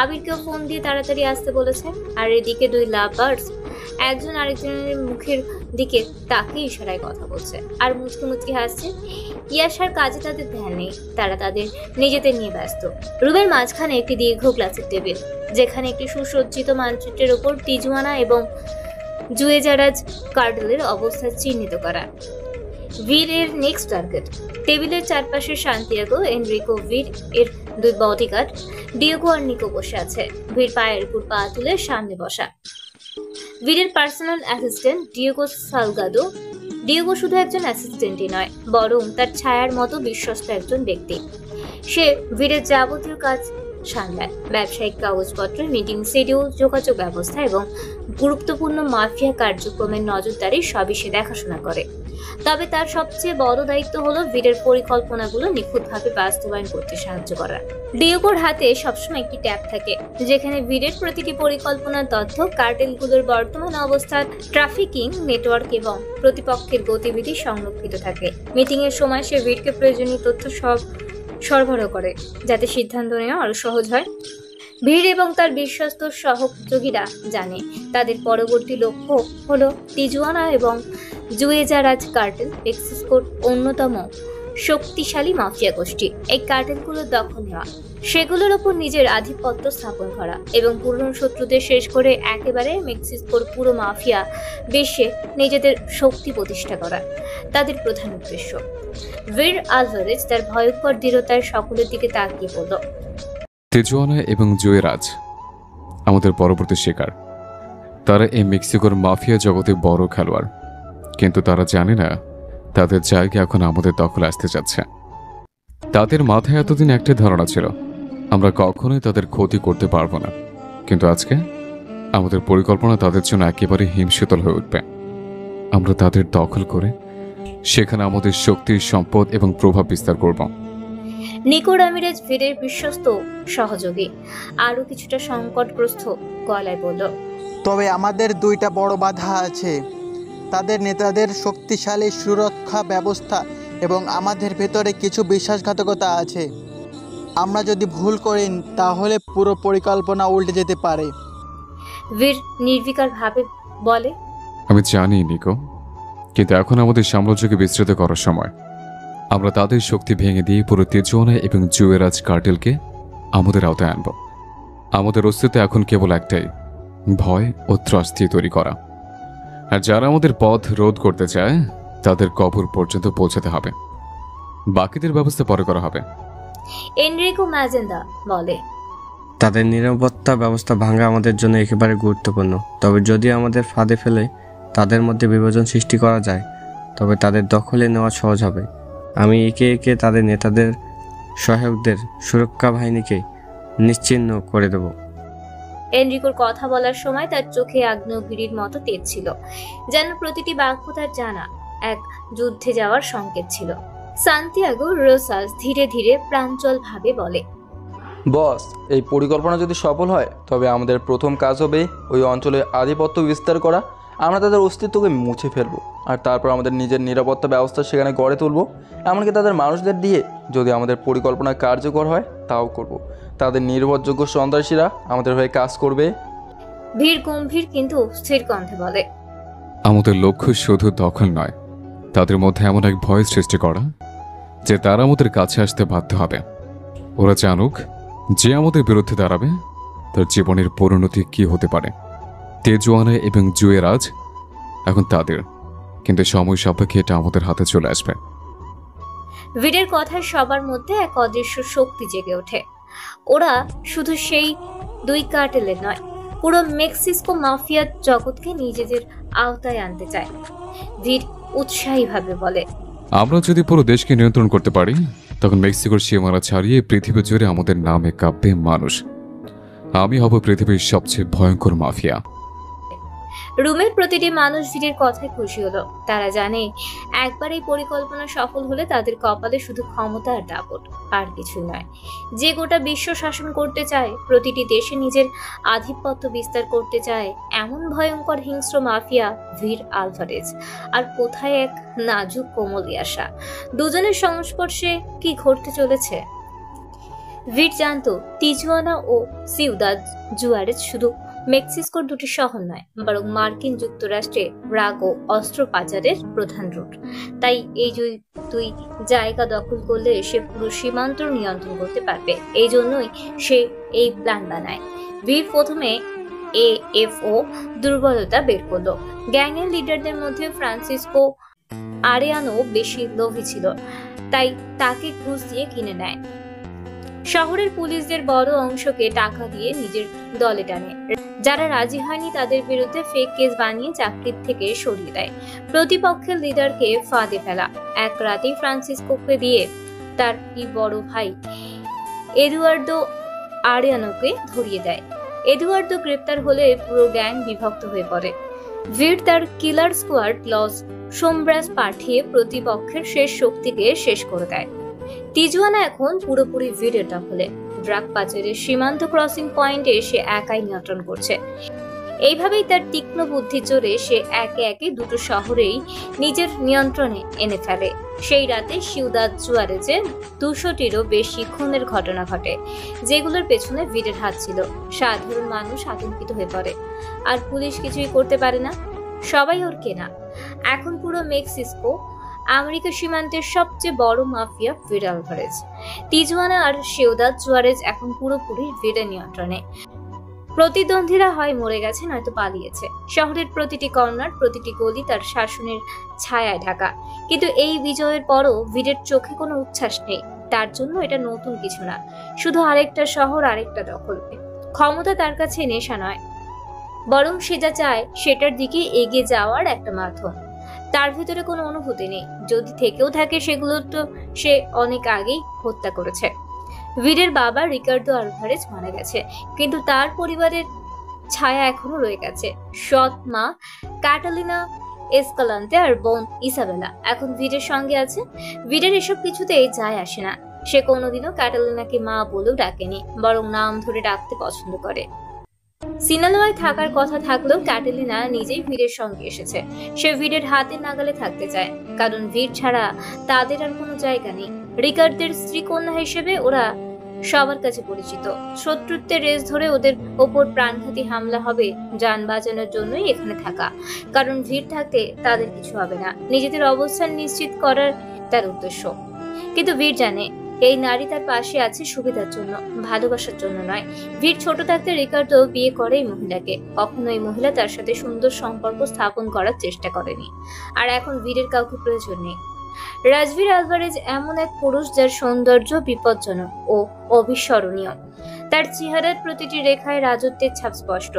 আবিরকেও ফোন দিয়ে তাড়াতাড়ি আসতে বলেছে। আর এদিকে দুই লাভার্স একজন আরেকজনের মুখের দিকে তাকে ইশারায় কথা বলছে আর মুচকি মুচকি হাসছে। ইয়াশার কাজে তাদের ধ্যান নেই, তারা তাদের নিজেদের নিয়ে ব্যস্ত। রুমের মাঝখানে একটি দীর্ঘ গ্লাসের টেবিল, যেখানে একটি সুসজ্জিত মানচিত্রের ওপর তিজুয়ানা এবং জুয়েজারাজ কার্ডেলের অবস্থা চিহ্নিত করা। ভির এর নেক্সট টার্গেট। টেবিলের চারপাশে সান্তিয়াগো, এনরিকো, ভির এর দুই বডিগার্ড ডিয়েগো আর নিকো বসে আছে। ভির পায়ের উপর পা তুলে সামনে বসা। ভিরের personal assistant Diego Salgado. Diego শুধু একজন অ্যাসিস্ট্যান্টই নয়, বরং তার ছায়ার মতো বিশ্বস্ত একজন ব্যক্তি। সে ভিরের যাবতীয় কাজ সামলায়, ব্যবসায়িক কাগজপত্র, মিটিং শিডিউল, যোগাযোগ ব্যবস্থা এবং গুরুত্বপূর্ণ মাফিয়া কার্যক্রমের নজরদারি সবই সে দেখাশোনা করে। তবে তার সবচেয়ে বড় দায়িত্ব হলো ভিরের পরিকল্পনাগুলো নিখুঁতভাবে বাস্তবায়ন করতে সাহায্য করা। ডিয়েগোর হাতে সবসময় একটি ট্যাব থাকে, যেখানে ভিরের প্রতিটি পরিকল্পনার তথ্য, কার্টেলগুলোর বর্তমান অবস্থা, ট্রাফিকিং নেটওয়ার্ক এবং প্রতিপক্ষের গতিবিধি সংরক্ষিত থাকে। মিটিং এর সময় সে ভিরকে প্রয়োজনীয় তথ্য সরবরাহ করে, যাতে সিদ্ধান্ত নেওয়া আরো সহজ হয়। ভির এবং তার বিশ্বস্ত সহযোগীরা জানে তাদের পরবর্তী লক্ষ্য হলো তিজুয়ানা এবং জুয়েজারাজ কার্টেল, মেক্সিকোর অন্যতম শক্তিশালী মাফিয়া গোষ্ঠী। এই কার্টেলগুলোর দখল নেওয়া, সেগুলোর ওপর নিজের আধিপত্য স্থাপন করা এবং পুরনো শত্রুদের শেষ করে একেবারে মেক্সিকোর পুরো মাফিয়া বিশ্বে নিজেদের শক্তি প্রতিষ্ঠা করা তাদের প্রধান উদ্দেশ্য। ভির আলভারেজ তার ভয়ঙ্কর দৃঢ়তায় সকলের দিকে তাকিয়ে পড়ল। তিজুয়ানা এবং জুয়েরাজ আমাদের পরবর্তী শিকার। তারা এই মেক্সিকোর মাফিয়া জগতে বড় খেলোয়াড়, কিন্তু তারা জানে না তাদের জায়গা এখন আমাদের দখলে আসতে যাচ্ছে। তাদের মাথায় এতদিন একটা ধারণা ছিল, আমরা কখনোই তাদের ক্ষতি করতে পারবো না, কিন্তু আজকে আমাদের পরিকল্পনা তাদের জন্য একেবারে হিমশীতল হয়ে উঠবে। আমরা তাদের দখল করে সেখানে আমাদের শক্তি, সম্পদ এবং প্রভাব বিস্তার করব। নিকো রামিরেজ ভিরের বিশ্বস্ত সহযোগী আরো কিছুটা সংকটগ্রস্ত গলায় বলল, তবে আমাদের দুইটা বড় বাধা আছে। তাদের নেতাদের শক্তিশালী সুরক্ষা ব্যবস্থা এবং আমাদের ভেতরে কিছু বিশ্বাসঘাতকতা আছে। আমরা যদি ভুল করি তাহলে পুরো পরিকল্পনা উল্টে যেতে পারে। ভির নির্বিকার ভাবে বলে, আমি জানি নিকো, কিন্তু এখন আমাদের সাম্রাজ্যকে বিস্তৃত করার সময়। আমরা তাদের শক্তি ভেঙে দিয়ে পুরো তিজুয়ানা এবং জুয়েরাজ কার্টেলকে আমাদের আওতায় আনব। আমাদের অস্তিত্ব এখন কেবল একটাই, ভয় ও ত্রাস তৈরি করা। আর যারা আমাদের পথ রোধ করতে চায় তাদের কবর পর্যন্ত পৌঁছাতে হবে। বাকিদের ব্যবস্থা পরে করা হবে। এনরিকো ম্যাজেন্দা বলে, তাদের নিরাপত্তা ব্যবস্থা ভাঙা আমাদের জন্য একেবারে গুরুত্বপূর্ণ। তবে যদি আমাদের ফাঁদে ফেলে তাদের মধ্যে বিভাজন সৃষ্টি করা যায়, তবে তাদের দখলে নেওয়া সহজ হবে। আমি একে একে তাদের নেতাদের, সহায়কদের, সুরক্ষা বাহিনীকে নিশ্চিহ্ন করে দেব। এনরিকোর কথা বলার সময় তার চোখে আগ্নেয়গিরির মতো তেজ ছিল, যেন প্রতিটি বাক্য তার জানা এক যুদ্ধে যাওয়ার সংকেত ছিল। সান্তিয়াগো রোসাস ধীরে ধীরে প্রাঞ্চল ভাবে বলে, বস, এই পরিকল্পনা যদি সফল হয় তবে আমাদের প্রথম কাজ হবে ওই অঞ্চলে আধিপত্য বিস্তার করা। আমরা তাদের অস্তিত্বকে মুছে ফেলবো, আর তারপর আমাদের নিজের নিরাপত্তা ব্যবস্থা সেখানে গড়ে তুলবো। এমনকি তাদের মানুষদের দিয়ে যদি আমাদের পরিকল্পনা কার্যকর হয় তাও করব। তাদের নির্ভরযোগ্য সন্ত্রাসীরা আমাদের হয়ে কাজ করবে। ভির গম্ভীর কিন্তু স্থির কণ্ঠে বলে, আমাদের লক্ষ্য শুধু দখল নয়, তাদের মধ্যে এমন এক ভয় সৃষ্টি করা যে তারা আমাদের কাছে আসতে বাধ্য হবে। ওরা জানুক যে আমাদের বিরুদ্ধে দাঁড়াবে তার জীবনের পরিণতি কি হতে পারে। তেজুয়ানা এবং জুয়েরাজ এখন তাদের, কিন্তু সময় সাপেক্ষে এটা আমাদের হাতে চলে আসবে। ভিরের কথায় সবার মধ্যে এক অদৃশ্য শক্তি জেগে ওঠে। ওরা শুধু সেই দুই কার্টেলের নয়, পুরো মেক্সিকো মাফিয়া জগৎকে নিজেদের আওতায় আনতে চায়। ভির উৎসাহীভাবে বলে, আমরা যদি পুরো দেশকে নিয়ন্ত্রণ করতে পারি, তখন মেক্সিকোর সীমানা ছাড়িয়ে পৃথিবী জুড়ে আমাদের নামে কাঁপবে মানুষ। আমি হব পৃথিবীর সবচেয়ে ভয়ঙ্কর মাফিয়া। রুমের প্রতিটি মানুষ ভিড়ের কথায় খুশি হলো। তারা জানে একবার এই পরিকল্পনা সফল হলে তাদের কপালে শুধু ক্ষমতা আর দাপট, আর কিছু নয়। যে গোটা বিশ্ব শাসন করতে চায়, প্রতিটি দেশে নিজের আধিপত্য বিস্তার করতে চায়, এমন ভয়ঙ্কর হিংস্র মাফিয়া ভির আলভারেজ। আর কোথায় এক নাজুক কোমল ইয়াশা? দুজনের সংস্পর্শে কি ঘটতে চলেছে? ভির জানতো তিজুয়ানা ও সিউদাদ জুয়ারেজ শুধু মেক্সিকোর দুটি শহর নয়, বরং মার্কিন যুক্তরাষ্ট্রে রাগ ও অস্ত্র পাচারের প্রধান রুট। তাই এই দুই জায়গা দখল করলে সে পুরো সীমান্ত নিয়ন্ত্রণ করতে পারবে। এই জন্যই সে এই প্ল্যান বানায়। ভির প্রথমে এএফও দুর্বলতা বের করলো। গ্যাংয়ের লিডারদের মধ্যে ফ্রান্সিসকো আরিয়ানো বেশি লোভী ছিল, তাই তাকে ঘুষ দিয়ে কিনে নেয়। শহরের পুলিশদের বড় অংশকে টাকা দিয়ে নিজের দলে টানে। যারা রাজি হয়নি তাদের বিরুদ্ধে ফেক কেস বানিয়ে চাকরির থেকে সরিয়ে দেয়। প্রতিপক্ষের লিডারকে ফাঁদে ফেলা। এক রাতেই ফ্রান্সিসকোকে দিয়ে তার বড় ভাই এদুয়ার্দো আরিয়ানোকে ধরিয়ে দেয়। এদুয়ার্দো গ্রেপ্তার হলে পুরো গ্যাং বিভক্ত হয়ে পড়ে। ভির তার কিলার স্কোয়াড লস সোমব্রাস পাঠিয়ে প্রতিপক্ষের শেষ শক্তিকে শেষ করে দেয়। তিজুয়ানা এখন পুরোপুরি ভিড়ের দখলে। ড্রাগ পাচারের সীমান্ত ক্রসিং পয়েন্টে সে একাই নিয়ন্ত্রণ করছে। এইভাবেই তার তীক্ষ্ণ বুদ্ধি জোরে সে একে একে দুটো শহরেই নিজের নিয়ন্ত্রণে এনে ফেলে। সেই রাতে সিউদাদ জুয়ারেজে 200টিরও বেশি খুনের ঘটনা ঘটে, যেগুলোর পেছনে ভিড়ের হাত ছিল। সাধারণ মানুষ আতঙ্কিত হয়ে পড়ে, আর পুলিশ কিছুই করতে পারে না। সবাই ওর কেনা। এখন পুরো মেক্সিকো আমেরিকা সীমান্তের সবচেয়ে বড় মাফিয়া ভির আলভারেজ। তিজুয়ানা আর সিউদাদ জুয়ারেজ এখন পুরোপুরি ভিরের নিয়ন্ত্রণে। প্রতিদ্বন্দ্বীরা হয় মরে গেছে, নয়তো পালিয়েছে। শহরের প্রতিটি কর্নার, প্রতিটি গলি তার শাসনের ছায়ায় ঢাকা। কিন্তু এই বিজয়ের পরও ভিরের চোখে কোনো উচ্ছ্বাস নেই। তার জন্য এটা নতুন কিছু না, শুধু আরেকটা শহর, আরেকটা দখল। ক্ষমতা তার কাছে নেশা নয়, বরং সে যা চায় সেটার দিকে এগিয়ে যাওয়ার একটা মাধ্যম। তার ভিতরে কোনো অনুভূতি নেই। যদি থেকেও থাকে, সেগুলো তো সে অনেক আগেই হত্যা করেছে। ভিরের বাবা রিকার্ডো আলভারেজ মারা গেছে, কিন্তু তার পরিবারের ছায়া এখনো রয়ে গেছে। সৎ মা ক্যাটালিনা এসকালান্তে আর বোন ইসাবেলা এখন ভিরের সঙ্গে আছে। ভিরের এসব কিছুতেই যায় আসে না। সে কোনোদিনও ক্যাটালিনাকে মা বলেও ডাকেনি, বরং নাম ধরে ডাকতে পছন্দ করে। সিনালোয়ায় থাকার কথা থাকলেও ক্যাটালিনা নিজেই ভিরের সঙ্গে এসেছে। সে ভিরের হাতে নাগালে থাকতে চায়, কারণ ভির ছাড়া তাদের আর কোনো জায়গা নেই। রিকার্ডদের স্ত্রী কন্যা হিসেবে ওরা সবার কাছে পরিচিত। শত্রুত্বের রেস ধরে ওদের ওপর প্রাণঘাতী হামলা হবে যান বাঁচানোর জন্যই এখানে থাকা, কারণ ভিড় থাকতে তাদের কিছু হবে না। নিজেদের অবস্থান নিশ্চিত করার তার উদ্দেশ্য। কিন্তু ভিড় জানে এই নারী তার পাশে আছে সুবিধার জন্য, ভালোবাসার জন্য নয়। ভিড় ছোট থাকতে রিকার্ডো বিয়ে করে এই মহিলাকে। কখনো এই মহিলা তার সাথে সুন্দর সম্পর্ক স্থাপন করার চেষ্টা করেনি, আর এখন ভিড়ের কাউকে প্রয়োজন নেই। রাজবীর আলভারেজ এমন এক পুরুষ যার সৌন্দর্য বিপজ্জনক ও অবিস্মরণীয়। তার চেহারার প্রতিটি রেখায় রাজত্বের ছাপ স্পষ্ট।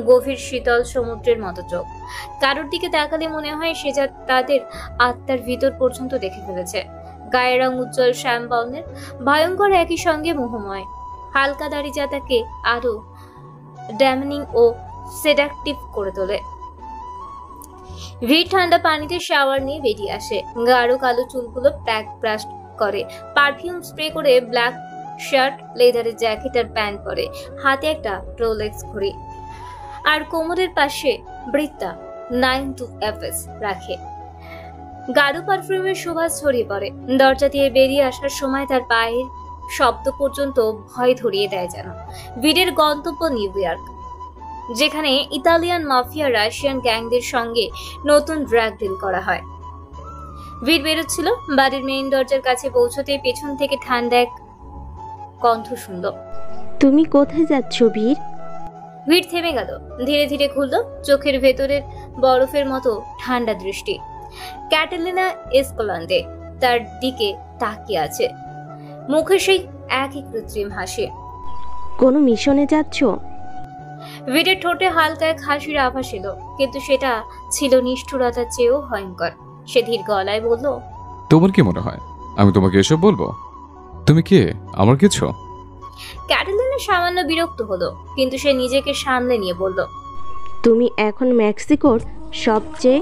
গভীর শীতল সমুদ্রের মতো চোখ। কারোর দিকে তাকালে মনে হয় সে যা তাদের আত্মার ভিতর পর্যন্ত দেখে ফেলেছে। গায়ের রং উজ্জ্বল শ্যাম বর্ণের, ভয়ঙ্কর একই সঙ্গে মোহময়। হালকা দাড়ি যা তাকে আরো ড্যামনিং ও সেডাকটিভ করে তোলে। ভিড় ঠান্ডা পানিতে শাওয়ার নিয়ে বেরিয়ে আসে। গাঢ় কালো চুলগুলো প্যাক ব্রাশ করে, পারফিউম স্প্রে করে, ব্ল্যাক শার্ট, লেদারের জ্যাকেট আর প্যান্ট পরে, হাতে একটা রোলেক্স ঘড়ি, আর কোমরের পাশে বৃত্তা 92FS রাখে। গাঢ় পারফিউমের সুবাস ছড়িয়ে পড়ে। দরজা দিয়ে বেরিয়ে আসার সময় তার পায়ের শব্দ পর্যন্ত ভয় ধরিয়ে দেয় যেন। ভিড়ের গন্তব্য নিউ ইয়র্ক, যেখানে ইতালিয়ান মাফিয়া রাশিয়ান গ্যাংদের সঙ্গে নতুন ড্রাগ ডিল করা হয়। ভিড় বেরোচ্ছিল। বাড়ির মেইন দরজার কাছে পৌঁছতেই পেছন থেকে ঠান্ডা এক কণ্ঠ শুনল। তুমি কোথায় যাচ্ছ ভিড়? ভিড় থেমে গেল, ধীরে ধীরে খুলল। চোখের ভেতরের বরফের মতো ঠান্ডা দৃষ্টি। ক্যাটালিনা এসকালান্তে তার দিকে তাকিয়ে আছে, মুখে সেই একই কৃত্রিম হাসি। কোনো মিশনে যাচ্ছ? ভিড়ের ঠোঁটে হালকা এক হাসির আভাস এলো, কিন্তু সেটা ছিল নিষ্ঠুরতার চেয়েও ভয়ঙ্কর। সে ধীর গলায় বলল, তোমার কি মনে হয় আমি তোমাকে এসব বলবো? তুমি কে? আমার কিছু? ক্যাটালিনা সামান্য বিরক্ত হলো, কিন্তু সে নিজেকে সামলে নিয়ে বলল, তুমি এখন মেক্সিকোর সবচেয়ে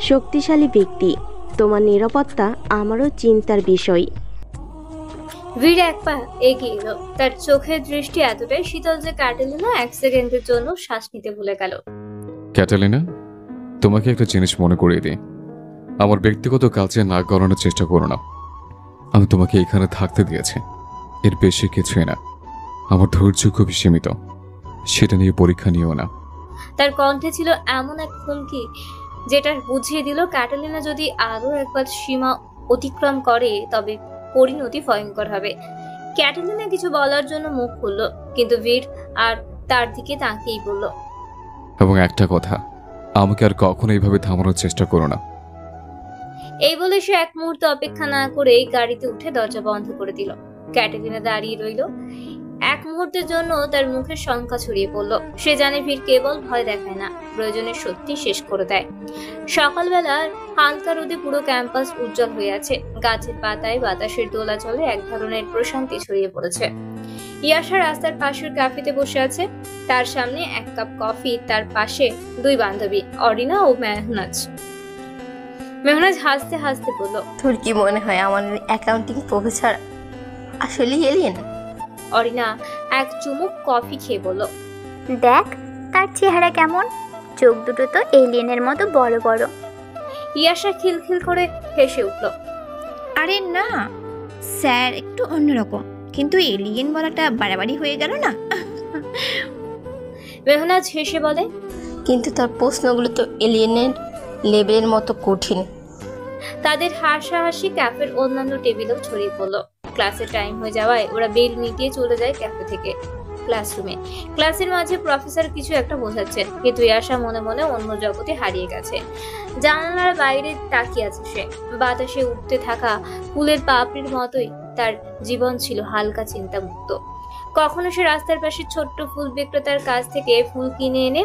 শক্তিশালী ব্যক্তি। তোমার নিরাপত্তা আমারও চিন্তার বিষয়। ভিড় এক পা এগিয়ে এলো। তার চোখের দৃষ্টি এতটাই শীতল যে ক্যাটালিনা এক সেকেন্ডের জন্য শ্বাস নিতে ভুলে গেল। ক্যাটালিনা, তোমাকে একটা জিনিস মনে করিয়ে দিই, আমার ব্যক্তিগত কাজে নাক গলানোর চেষ্টা করো না। আমি তোমাকে এখানে থাকতে দিয়েছি, এর বেশি কিছুই না। আমার ধৈর্য খুবই সীমিত, সেটা নিয়ে পরীক্ষা নিও না। তার কণ্ঠে ছিল এমন এক হুমকি যেটা বুঝিয়ে দিল ক্যাটালিনা যদি আরো একবার সীমা অতিক্রম করে তবে পরিণতি ভয়ঙ্কর হবে। ক্যাটালিনা কিছু বলার জন্য মুখ খুলল, কিন্তু ভিড় আর তার দিকে তাকিয়েই বলল, এবং একটা কথা, আমাকে আর কখনো এইভাবে থামানোর চেষ্টা করো না। এই বলে সে এক মুহূর্ত অপেক্ষা না করে গাড়িতে উঠে দরজা বন্ধ করে দিল। ক্যাটালিনা দাঁড়িয়ে রইল। এক মুহূর্তের জন্য তার মুখে শঙ্কা ছড়িয়ে পড়ল। সে জানে ভিড় কেবল ভয় দেখায় না, প্রয়োজনে সত্যি শেষ করে দেয়। সকালবেলা হালকা রোদে পুরো ক্যাম্পাস উজ্জ্বল হয়ে আছে। গাছের পাতায় বাতাসের দোলাচলে এক ধরনের প্রশান্তি ছড়িয়ে পড়েছে। ইয়াশা রাস্তার পাশের ক্যাফেতে বসে আছে। তার সামনে এক কাপ কফি, তার পাশে দুই বান্ধবী অরিনা ও মেহনাজ। মেহনাজ হাসতে হাসতে বলল, তোর কি মনে হয় আমার অ্যাকাউন্টিং প্রফেসর আসলেই এলিয়েন? অরিনা এক চুমুক কফি খেয়ে বলল, দেখ তার চেহারা কেমন, চোখ দুটো তো এলিয়েনের মতো বড় বড়। ইয়াশা খিলখিল করে হেসে উঠল, আরে না স্যার, একটু অন্যরকম, কিন্তু এলিয়েন বলাটা বাড়াবাড়ি হয়ে গেল না? মেহনাজ হেসে বলে, কিন্তু তার প্রশ্নগুলো তো এলিয়েনের লেভেলের মতো কঠিন। তাদের হাসাহাসি ক্যাফের অন্যান্য টেবিলেও ছড়িয়ে পড়লো। ক্লাসের টাইম হয়ে যাওয়ায় ওরা বেল মিটিয়ে চলে যায় ক্যাফে থেকে ক্লাসরুমে। ক্লাসের মাঝে প্রফেসর কিছু একটা বোঝাচ্ছেন, কিন্তু ইয়াশা মনে মনে অন্য জগতে হারিয়ে গেছে। জানালার বাইরে তাকিয়ে আছে সে। বাতাসে উঠতে থাকা ফুলের পাপড়ির মতোই তার জীবন ছিল হালকা চিন্তামুক্ত। কখনো সে রাস্তার পাশে ছোট্ট ফুল বিক্রেতার কাছ থেকে ফুল কিনে এনে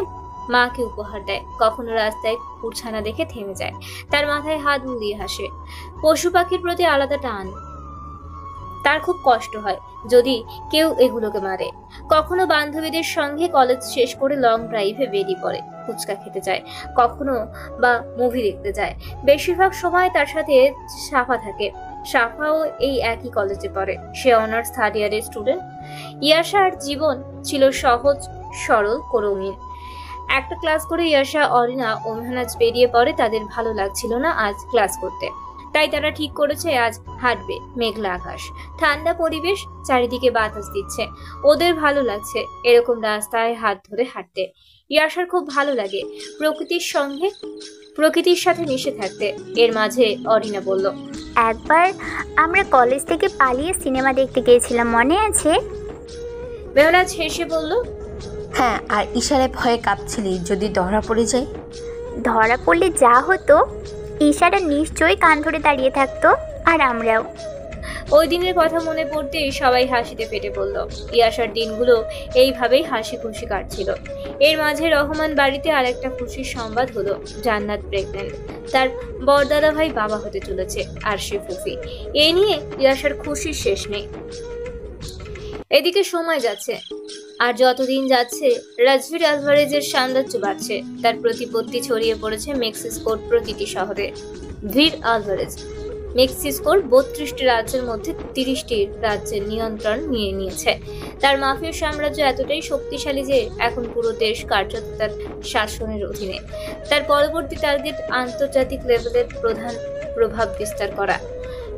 মাকে উপহার দেয়, কখনো রাস্তায় কুকুরছানা দেখে থেমে যায়, তার মাথায় হাত বুলিয়ে হাসে। পশু পাখির প্রতি আলাদা টান। তার খুব কষ্ট হয় যদি কেউ এগুলোকে মারে। কখনো বান্ধবীদের সঙ্গে কলেজ শেষ করে লং ড্রাইভে বেরিয়ে পড়ে, ফুচকা খেতে যায়, কখনো বা মুভি দেখতে যায়। বেশিরভাগ সময় তার সাথে সাফা থাকে। সাফাও এই একই কলেজে পড়ে, সে অনার্স থার্ড ইয়ারের স্টুডেন্ট। ইয়াশার জীবন ছিল সহজ সরল রঙিন। একটা ক্লাস করে ইয়াশা, অরিনা ও মেহনাজ বেরিয়ে পড়ে। তাদের ভালো লাগছিল না আজ ক্লাস করতে, তাই তারা ঠিক করেছে আজ হাঁটবে। মেঘলা আকাশ, ঠান্ডা পরিবেশ, চারিদিকে বাতাস দিচ্ছে। ওদের ভালো লাগছে এরকম রাস্তায় হাত ধরে হাঁটতে। ইয়াশার খুব ভালো লাগে প্রকৃতির সাথে মিশে থাকতে। এর মাঝে অরিনা বলল, একবার আমরা কলেজ থেকে পালিয়ে সিনেমা দেখতে গিয়েছিলাম, মনে আছে? মেহনাজ হেসে বলল, হ্যাঁ, আর ইশারায় ভয়ে কাঁপছিলি যদি ধরা পড়ে যায়। ধরা পড়লে যা হতো, ইশারা নিশ্চয়ই কান ধরে দাঁড়িয়ে থাকতো, আর আমরাও। ওই দিনের কথা মনে পড়তেই সবাই হাসিতে ফেটে পড়ল। ইয়াশার দিনগুলো এইভাবেই হাসি খুশি কাটছিল। এর মাঝে রহমান বাড়িতে আরেকটা খুশির সংবাদ হলো, জান্নাত প্রেগনেন্ট। তার বড়দাদা ভাই বাবা হতে চলেছে, আর সে ফুফি। এ নিয়ে ইয়াশার খুশির শেষ নেই। এদিকে সময় যাচ্ছে, আর যতদিন যাচ্ছে রাজবীর আলভারেজের সাম্রাজ্য বাড়ছে। তার প্রতিপত্তি ছড়িয়ে পড়েছে মেক্সিকোর প্রতিটি শহরে। ভির আলভারেজ মেক্সিকোর 32টি রাজ্যের মধ্যে 30টি রাজ্যের নিয়ন্ত্রণ নিয়ে নিয়েছে। তার মাফিয়া সাম্রাজ্য এতটাই শক্তিশালী যে এখন পুরো দেশ কার্যত তার শাসনের অধীনে। তার পরবর্তী টার্গেট আন্তর্জাতিক লেভেলের প্রধান প্রভাব বিস্তার করা।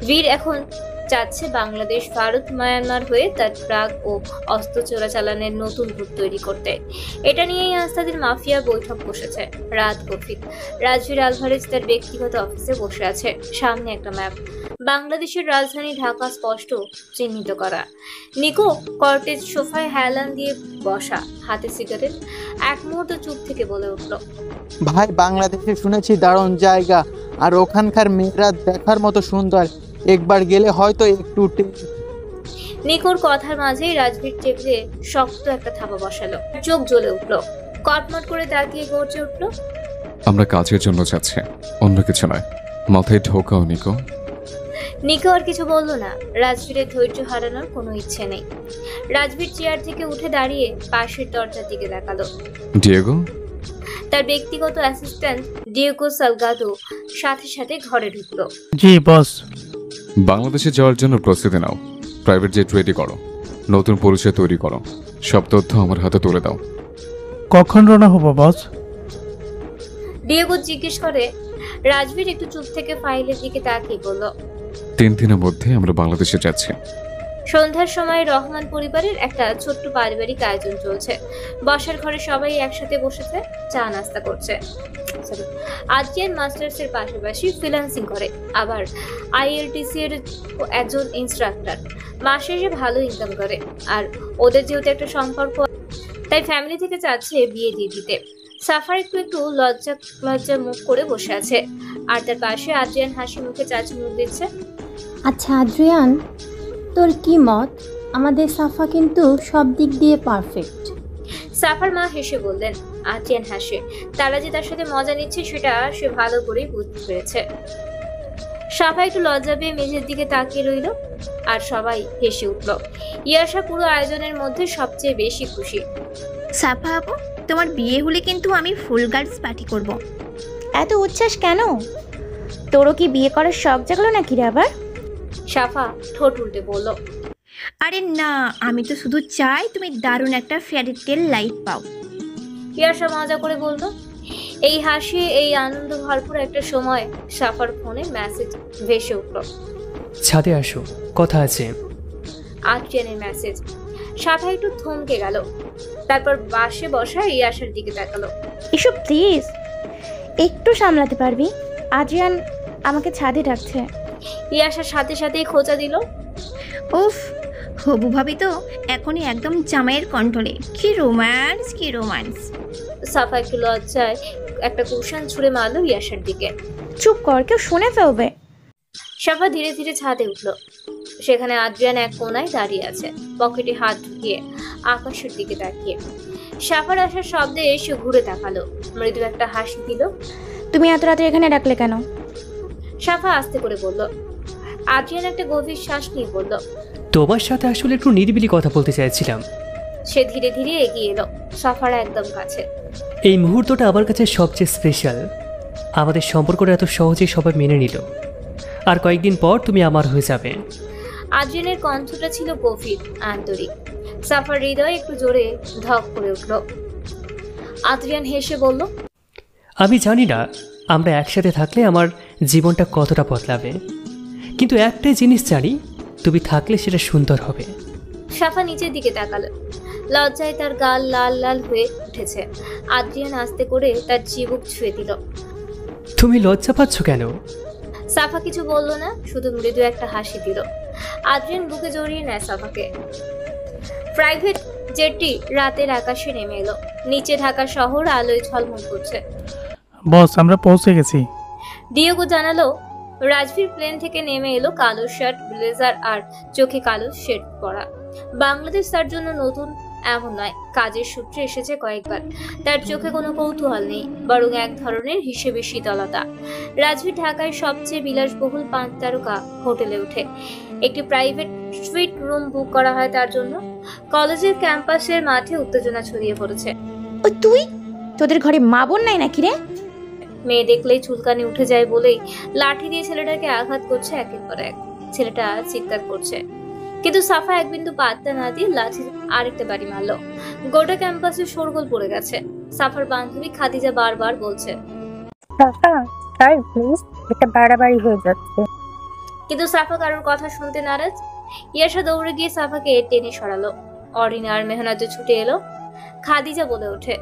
বীর এখন চাচ্ছে বাংলাদেশ, ভারত, মায়ানমার হয়ে তার ট্রাক ও অস্ত্র চোরাচালানের নতুন রূপ তৈরি করতে। এটা নিয়েই আজ তাদের মাফিয়া বৈঠক বসেছে। রাত গভীর। রাজবীর আলভারেজ তার ব্যক্তিগত অফিসে বসে আছে। সামনে একটা ম্যাপ, বাংলাদেশের রাজধানী ঢাকা স্পষ্ট চিহ্নিত করা। নিকো কর্টেজ সোফায় হেলান দিয়ে বসা, হাতে সিগারেট। এক মুহূর্ত চুপ থেকে বলে উঠল, ভাই, বাংলাদেশে শুনেছি দারুণ জায়গা, আর ওখানকার মেয়েরা দেখার মতো সুন্দর। একবার গেলে হয়তো একটু। নিকোর কথার মাঝেই রাজবীর টেবিলে শক্ত একটা থাপা বসালো। চোখ জ্বলে উঠলো, কটমট করে তাকিয়ে গর্জে উঠলো, আমরা কাজের জন্য যাচ্ছি, অন্য কিছু নয়। মাথায় ঢোকাও নিকো। নিকো আর কিছু বলল না। রাজবীরের ধৈর্য হারানোর কোনো ইচ্ছে নেই। রাজবীর চেয়ার থেকে উঠে দাঁড়িয়ে পাশের দরজার দিকে তাকালো। ডিয়েগো? তার ব্যক্তিগত অ্যাসিস্ট্যান্ট ডিয়েগো সালগাদো সাথে সাথে ঘরে ঢুকলো। জি বস। বাংলাদেশে যাওয়ার জন্য প্রস্তুতি নাও, প্রাইভেট জেট রেডি করো, নতুন পরিচয় তৈরি করো, সব তথ্য আমার হাতে তুলে দাও। কখন রওনা হবো বস? ডিয়েগো জিজ্ঞেস করে। রাজবীর একটু চুপ থেকে ফাইলের দিকে তাকিয়ে বলল, 3 দিনের মধ্যে আমরা বাংলাদেশে যাচ্ছি। সন্ধ্যার সময় রহমান পরিবারের একটা ছোট্ট পারিবারিক আয়োজন চলছে। বসার ঘরে সবাই একসাথে বসেছে, চা নাস্তা করছে। আজকের মাস্টার্স এর পাশাপাশি ফ্রিল্যান্সিং করে, আবার আইএলটিসি এর একজন ইনস্ট্রাক্টর, মাসে শেষে ভালো ইনকাম করে। আর ওদের যেহেতু একটা সম্পর্ক, তাই ফ্যামিলি থেকে চাচ্ছে বিয়ে দিয়ে দিতে। সাফার একটু একটু লজ্জা মুখ করে বসে আছে, আর তার পাশে আদ্রিয়ান হাসি মুখে চাচি মুখ দিচ্ছে। আচ্ছা আদ্রিয়ান, তোর কি মত? আমাদের সাফা কিন্তু সব দিক দিয়ে পারফেক্ট। সাফার মা হেসে বললেন। আদ্রিয়ান হাসে। তারা যে তার সাথে মজা নিচ্ছে সেটা সে ভালো করেই বুঝতে পেরেছে। সাফা একটু লজ্জা পেয়ে মেঝের দিকে তাকিয়ে রইল, আর সবাই হেসে উঠল। ইয়াশা পুরো আয়োজনের মধ্যে সবচেয়ে বেশি খুশি। সাফা আপু, তোমার বিয়ে হলে কিন্তু আমি ফুল গার্লস পার্টি করব। এত উচ্ছ্বাস কেন? তোরও কি বিয়ে করার শখ জাগলো নাকি রে আবার? সাফা ঠোঁট উল্টে বলল, আরে না, আমি তো শুধু চাই তুমি দারুণ একটা ফেয়ারি টেল লাইফ পাও। ইয়াশা মজা করে বলল। এই হাসি, এই আনন্দ ভরপুর একটা সময় সাফার ফোনে মেসেজ ভেসে উঠল। ছাদে আসো, কথা আছে। আদ্রিয়ানের মেসেজ। সাফা একটু থমকে গেল, তারপর বাসে বসা ইয়াশার দিকে তাকালো। এসব প্লিজ একটু সামলাতে পারবি? আদ্রিয়ান আমাকে ছাদে ডাকছে। ইয়াশার সাথে সাথেই খোঁচা দিল। উফ, হবু ভাবি তো এখনই একদম জামাইয়ের কন্ট্রোলে। কি রোম্যান্স, কি রোম্যান্স। সাফা একটু লজ্জায় একটা কুশন ছুঁড়ে মারলো ইয়াশার দিকে। চুপ কর, কেউ শুনে ফেলবে। সাফা ধীরে ধীরে ছাদে উঠল। সেখানে আদ্রিয়ান এক কোনায় দাঁড়িয়ে আছে, পকেটে হাত ঢুকিয়ে আকাশের দিকে তাকিয়ে। সাফার আসার শব্দে এসে ঘুরে তাকালো, মৃদু একটা হাসি দিল। তুমি এত রাতে এখানে ডাকলে কেন? সাফা আস্তে করে বলল। আদ্রিয়ান একটা গভীর শ্বাস নিয়ে বলল, তোমার সাথে আসলে একটু নিরিবিলি কথা বলতে চাইছিলাম। সে ধীরে ধীরে এগিয়ে এলো সাফার একদম কাছে। এই মুহূর্তটা আমার কাছে সবচেয়ে স্পেশাল। আমাদের সম্পর্কটা এত সহজেই সবাই মেনে নিল, আর কয়েকদিন পর তুমি আমার হয়ে যাবে। আদ্রিয়ানের কণ্ঠটা ছিল গভীর, আন্তরিক। সাফার হৃদয় একটু জোরে ধক করে উঠল। আদ্রিয়ান হেসে বলল, আমি জানি না আমরা একসাথে থাকলে আমার জীবনটা কতটা বদলাবে, কিন্তু একটাই জিনিস জানি, তুমি থাকলে সেটা সুন্দর হবে। সাফা নিচের দিকে তাকালো। লজ্জায় তার গাল লাল লাল হয়ে উঠেছে। আদ্রিয়ান আস্তে করে তার চিবুক ছুঁয়ে দিল। তুমি লজ্জা পাচ্ছ কেন? সাফা কিছু বলল না, শুধু মৃদু একটা হাসি দিল। আদ্রিয়ান বুকে জড়িয়ে নেয় সাফাকে। প্রাইভেট জেটটি রাতের আকাশে নেমে এলো। নিচে ঢাকা শহর আলোয় ঝলমল করছে। বস, আমরা পৌঁছে গেছি। ডিয়েগো জানালো। রাজবীর প্লেন থেকে নেমে এলো, কালো শার্ট, ব্লেজার আর চোখে কালো শেড পরা। বাংলাদেশ তার জন্য নতুন এমন নয়, কাজের সূত্রে এসেছে কয়েকবার। তার চোখে কোনো কৌতূহল নেই, বরং এক ধরনের হিসেবে শীতলতা। রাজবীর ঢাকায় সবচেয়ে বিলাসবহুল 5 তারকা হোটেলে ওঠে। একটি প্রাইভেট সুইট রুম বুক করা হয় তার জন্য। কলেজের ক্যাম্পাসের মাঠে উত্তেজনা ছড়িয়ে পড়েছে। ও তুই, তোদের ঘরে মা বোন নাই নাকি রে? মেয়ে দেখলেই চুলকানি উঠে যায় বলেই লাঠি দিয়ে ছেলেটাকে আঘাত করছে একের পর এক। ছেলেটা চিৎকার করছে, কিন্তু সাফা এক বিন্দু পাত্তা না দিয়ে লাঠি আরেকটা বাড়ি মারলো। গোটা ক্যাম্পাসে শোরগোল পড়ে গেছে। সাফার বান্ধবী খাদিজা বারবার বলছে, সাফা প্লিজ, এটা বাড়াবাড়ি হয়ে যাচ্ছে। কিন্তু সাফা কারোর কথা শুনতে নারাজ। ইয়াশা দৌড়ে গিয়ে সাফাকে টেনে সরালো। অরিনা আর মেহনাজ ছুটে এলো। খাদিজা বলে ওঠে,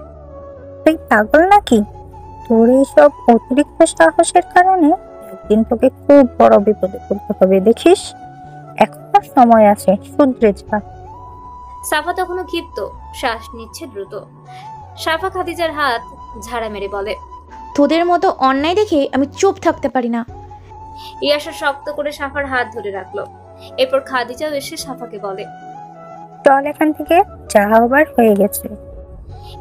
তুই পাগল নাকি? তোর এইসব অতিরিক্ত সাহসের কারণে একদিন তোকে খুব বড় বিপদে পড়তে হবে, দেখিস। এখনো সময় আছে, শুধরে যা। সাফা তখনও ক্ষিপ্ত, শ্বাস নিচ্ছে দ্রুত। সাফা খাদিজার হাত ঝাড়া মেরে বলে, তোদের মতো অন্যায় দেখে আমি চুপ থাকতে পারি না। ইয়াশা শক্ত করে সাফার হাত ধরে রাখলো। এরপর খাদিজাও এসে সাফাকে বলে, চল এখান থেকে, যা হবার হয়ে গেছে।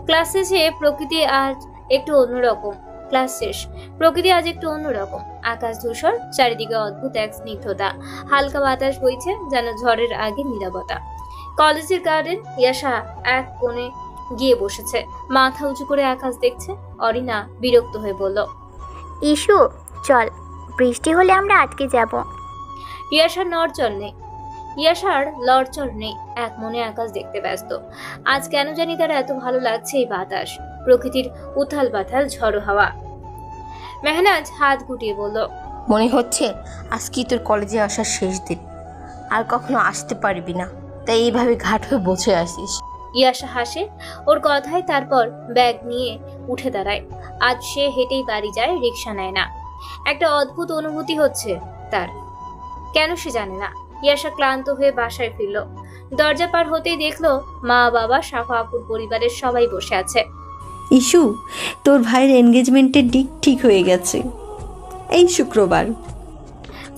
ক্লাস শেষে প্রকৃতি আজ একটু অন্যরকম। ক্লাস শেষ, প্রকৃতি আজ একটু অন্যরকম। আকাশ ধূসর, চারিদিকে অদ্ভুত এক স্নিগ্ধতা। হালকা বাতাস বইছে, যেন ঝড়ের আগে নীরবতা। কলেজের গার্ডেন। ইয়াশা এক কোণে গিয়ে বসেছে, মাথা উঁচু করে আকাশ দেখছে। অরিনা বিরক্ত হয়ে বলল, ইস্যু চল, বৃষ্টি হলে আমরা আটকে যাব। ইয়াশার লড়চড় নেই, এক মনে আকাশ দেখতে ব্যস্ত। আজ কেন জানি তার এত ভালো লাগছে এই বাতাস, প্রকৃতির উথাল পাথাল ঝড়ো হাওয়া। মেহনাজ হাত গুটিয়ে বলল, মনে হচ্ছে আজকে তোর কলেজে আসার শেষ দিন, আর কখনো আসতে পারবি না, তাই এইভাবে ঘাট হয়ে বসে আসিস। ইয়াশা হাসে ওর কথায়, তারপর ব্যাগ নিয়ে উঠে দাঁড়ায়। আজ সে হেঁটেই বাড়ি যায়, রিক্সা নেয় না। একটা অদ্ভুত অনুভূতি হচ্ছে তার, কেন সে জানে না। ইয়াশা ক্লান্ত হয়ে বাসায় ফিরল। দরজা পার হতেই দেখলো মা, বাবা, সাফা আপুর পরিবারের সবাই বসে আছে। ইস্যু, তোর ভাইয়ের এনগেজমেন্টের দিক ঠিক হয়ে গেছে এই শুক্রবার।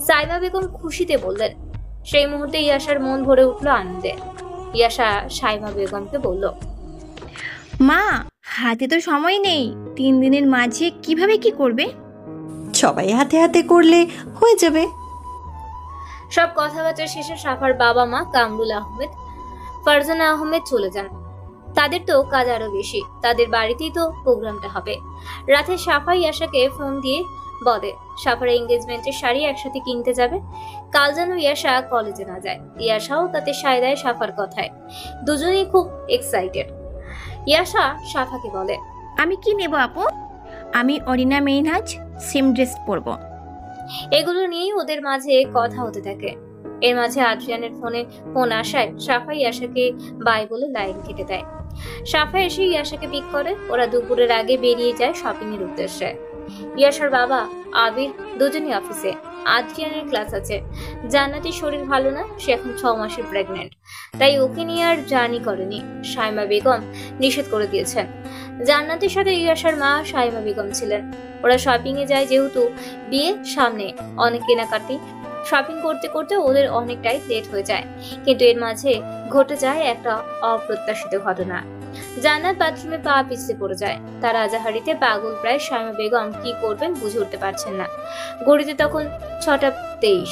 সাইমা বেগম খুশিতে বললেন। সেই মুহূর্তে ইয়াশার মন ভরে উঠলো আনন্দে। ইয়াশা সাইমা বেগমকে বলল, মা, হাতে তো সময় নেই, 3 দিনের মাঝে কিভাবে কি করবে? সবাই হাতে হাতে করলে হয়ে যাবে। সব কথাবার্তা শেষে সাফার বাবা মা কামরুল আহমেদ, ফারজানা আহমেদ চলে যান। তাদের তো কাজ আরো বেশি, তাদের বাড়িতেই তো প্রোগ্রামটা হবে। রাতে সাফা ইয়াশাকে ফোন দিয়ে বলে সাফার এঙ্গেজমেন্টের শাড়ি একসাথে কিনতে যাবে। কাল যেন ইয়াশা কলেজে না যায়। ইয়াশাও তাতে সায় দেয় সাফার কথায়। দুজনেই খুব এক্সাইটেড। ইয়াশা সাফাকে বলে, আমি কি নেব আপু? আমি অরিনা মেহনাজ সেম ড্রেস পরবো। এগুলো নিয়েই ওদের মাঝে কথা হতে থাকে। এর মাঝে আদ্রিয়ানের ফোন আসায় সাফা ইয়াশাকে বাই বলে লাইন কেটে দেয়। সাফা এসে ইয়াশাকে পিক করে। ওরা দুপুরের আগে বেরিয়ে যায় শপিং এর উদ্দেশ্যে। ইয়াশার বাবা আবির দুজনই অফিসে। আদ্রিয়ানের ক্লাস আছে। জান্নাতের শরীর ভালো না, সে এখন 6 মাসের প্রেগনেন্ট, তাই ওকে নিয়ে আর জার্নি করেনি। সাইমা বেগম নিষেধ করে দিয়েছেন। জান্নাতের সাথে ইয়াশার মা সাইমা বেগম ছিলেন। ওরা শপিং এ যায়, যেহেতু বিয়ে সামনে, অনেক কেনাকাটি। শপিং করতে করতে ওদের অনেকটাই লেট হয়ে যায়। কিন্তু এর মাঝে ঘটে যায় একটা অপ্রত্যাশিত ঘটনা। জান্নাত বাথরুমে পা পিছলে পড়ে যায়। তার আজাহারিতে পাগল প্রায় সাইমা বেগম কি করবেন বুঝে উঠতে পারছেন না। ঘড়িতে তখন 6:23।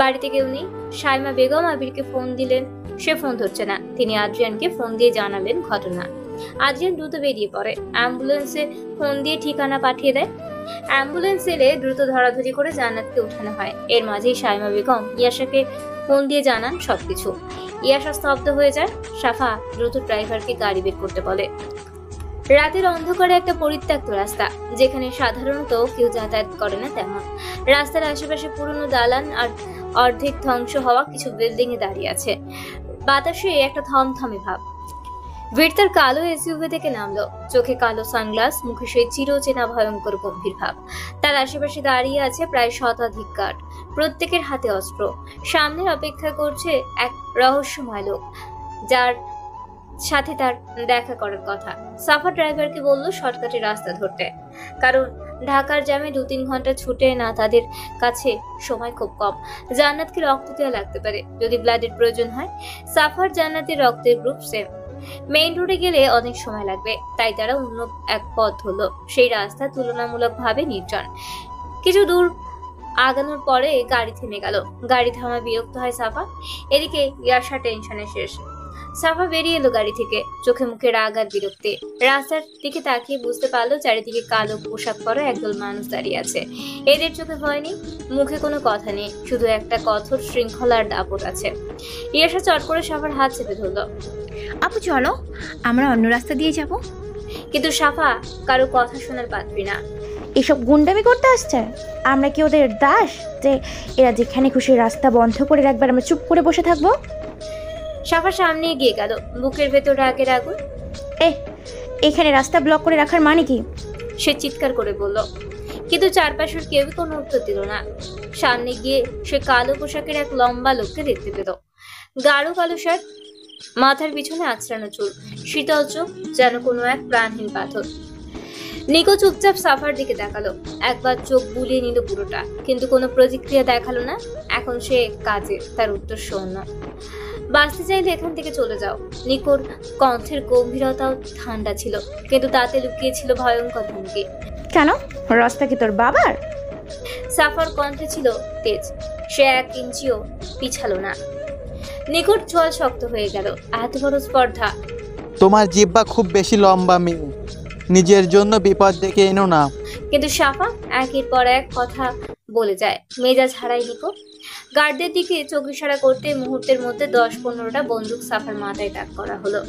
বাড়িতে কেউ নেই। সাইমা বেগম আবিরকে ফোন দিলেন, সে ফোন ধরছে না। তিনি আদ্রিয়ানকে ফোন দিয়ে জানালেন ঘটনা। আদ্রিয়ান দ্রুত বেরিয়ে পড়ে, অ্যাম্বুলেন্সে ফোন দিয়ে ঠিকানা পাঠিয়ে দেয়। অ্যাম্বুলেন্স এলে দ্রুত ধরাধরি করে জান্নাতকে উঠানো হয়। এর মাঝেই সাইমা বেগম ইয়াশাকে ফোন দিয়ে জানান সবকিছু। ইয়াশা স্তব্ধ হয়ে যায়। সাফা দ্রুত ড্রাইভারকে গাড়ি বের করতে বলে। রাতের অন্ধকারে একটা পরিত্যক্ত রাস্তা, যেখানে সাধারণত কেউ যাতায়াত করে না তেমন। রাস্তার আশেপাশে পুরনো দালান আর অর্ধেক ধ্বংস হওয়া কিছু বিল্ডিং এ দাঁড়িয়ে আছে। বাতাসে একটা থমথমে ভাব। ভিড় তার কালো এসইউভি থেকে নামলো। চোখে কালো সানগ্লাস, মুখে সেই চিরচেনা ভয়ঙ্কর গম্ভীর ভাব। তার আশেপাশে দাঁড়িয়ে আছে প্রায় 100 গার্ড, প্রত্যেকের হাতে অস্ত্র। সামনের অপেক্ষা করছে এক রহস্যময় লোক, যার সাথে তার দেখা করার কথা। সাফা ড্রাইভারকে বলল শর্টকাটে রাস্তা ধরতে, কারণ ঢাকার জ্যামে 2-3 ঘন্টা ছুটে না তাদের কাছে সময় খুব কম। জান্নাতকে রক্ত দেওয়া লাগতে পারে যদি ব্লাডের প্রয়োজন হয়। সাফার জান্নাতের রক্তের গ্রুপ সেম। মেইন রোডে গেলে অনেক সময় লাগবে, তাই তারা অন্য এক পথ হলো। সেই রাস্তা তুলনামূলকভাবে নির্জন। কিছু দূর আগানোর পরে গাড়ি থেমে গেল। গাড়ি থামা বিরক্ত হয় সাফা। এদিকে ইয়াশা টেনশনে শেষ। সাফা বেরিয়ে এলো গাড়ি থেকে, চোখে মুখে রাগ আর বিরক্তি। রাস্তার দিকে তাকিয়ে বুঝতে পারলো চারিদিকে কালো পোশাক পরা একদল মানুষ দাঁড়িয়ে আছে। এদের চোখে ভয় নেই, মুখে কোনো কথা নেই, শুধু একটা কঠোর শৃঙ্খলার দাপট আছে। ইয়াশা চট করে সাফার হাত চেপে ধরলো। আপু চলো, আমরা অন্য রাস্তা দিয়ে যাব। কিন্তু সাফা কারো কথা শোনার পাত্রী না। এসব গুন্ডামি করতে আসছে? আমরা কি ওদের দাস যে এরা যেখানে খুশি রাস্তা বন্ধ করে রাখবার আমরা চুপ করে বসে থাকবো? সাফা সামনে এগিয়ে গেল, বুকের ভেতর রাগের আগুন। এখানে রাস্তা ব্লক করে রাখার মানে কি? সে চিৎকার করে বলল, কিন্তু চারপাশের কেউই কোনো উত্তর দিল না। সামনে গিয়ে সে কালো পোশাকের এক লম্বা লোককে দেখতে পেল। গাঢ় কালো শার্ট, মাথার পিছনে আঁচড়ানো চুল, শীতল চোখ যেন কোনো এক প্রাণহীন পাথর। নিকো চুপচাপ সাফার দিকে তাকালো, একবার চোখ বুলিয়ে নিল পুরোটা, কিন্তু কোনো প্রতিক্রিয়া দেখালো না। এখন সে কাজে, তার উত্তর শূন্য। বাঁচতে চাইলে এখান থেকে চলে যাও। নিকোর কণ্ঠের গম্ভীরতাও ঠান্ডা ছিল, কিন্তু তাতে লুকিয়ে ছিল ভয়ঙ্কর হুমকি। কেন? রাস্তা কি তোর বাবার? সাফার কণ্ঠে ছিল তেজ, সে 1 ইঞ্চিও পিছালো না। নিকোর ছোঁয়া শক্ত হয়ে গেল। এত বড় স্পর্ধা তোমার জিহ্বা খুব বেশি লম্বা মেয়ে, নিজের জন্য বিপদ ডেকে এনো না। কিন্তু সাফা একের পর এক কথা বলে যায়। মেজাজ হারাই নিকো। গার্ডদের দিকে চোখ ইশারা করতে মুহূর্তের মধ্যে 10-15টা বন্দুক সাফার মাথায় তাক করা হলো।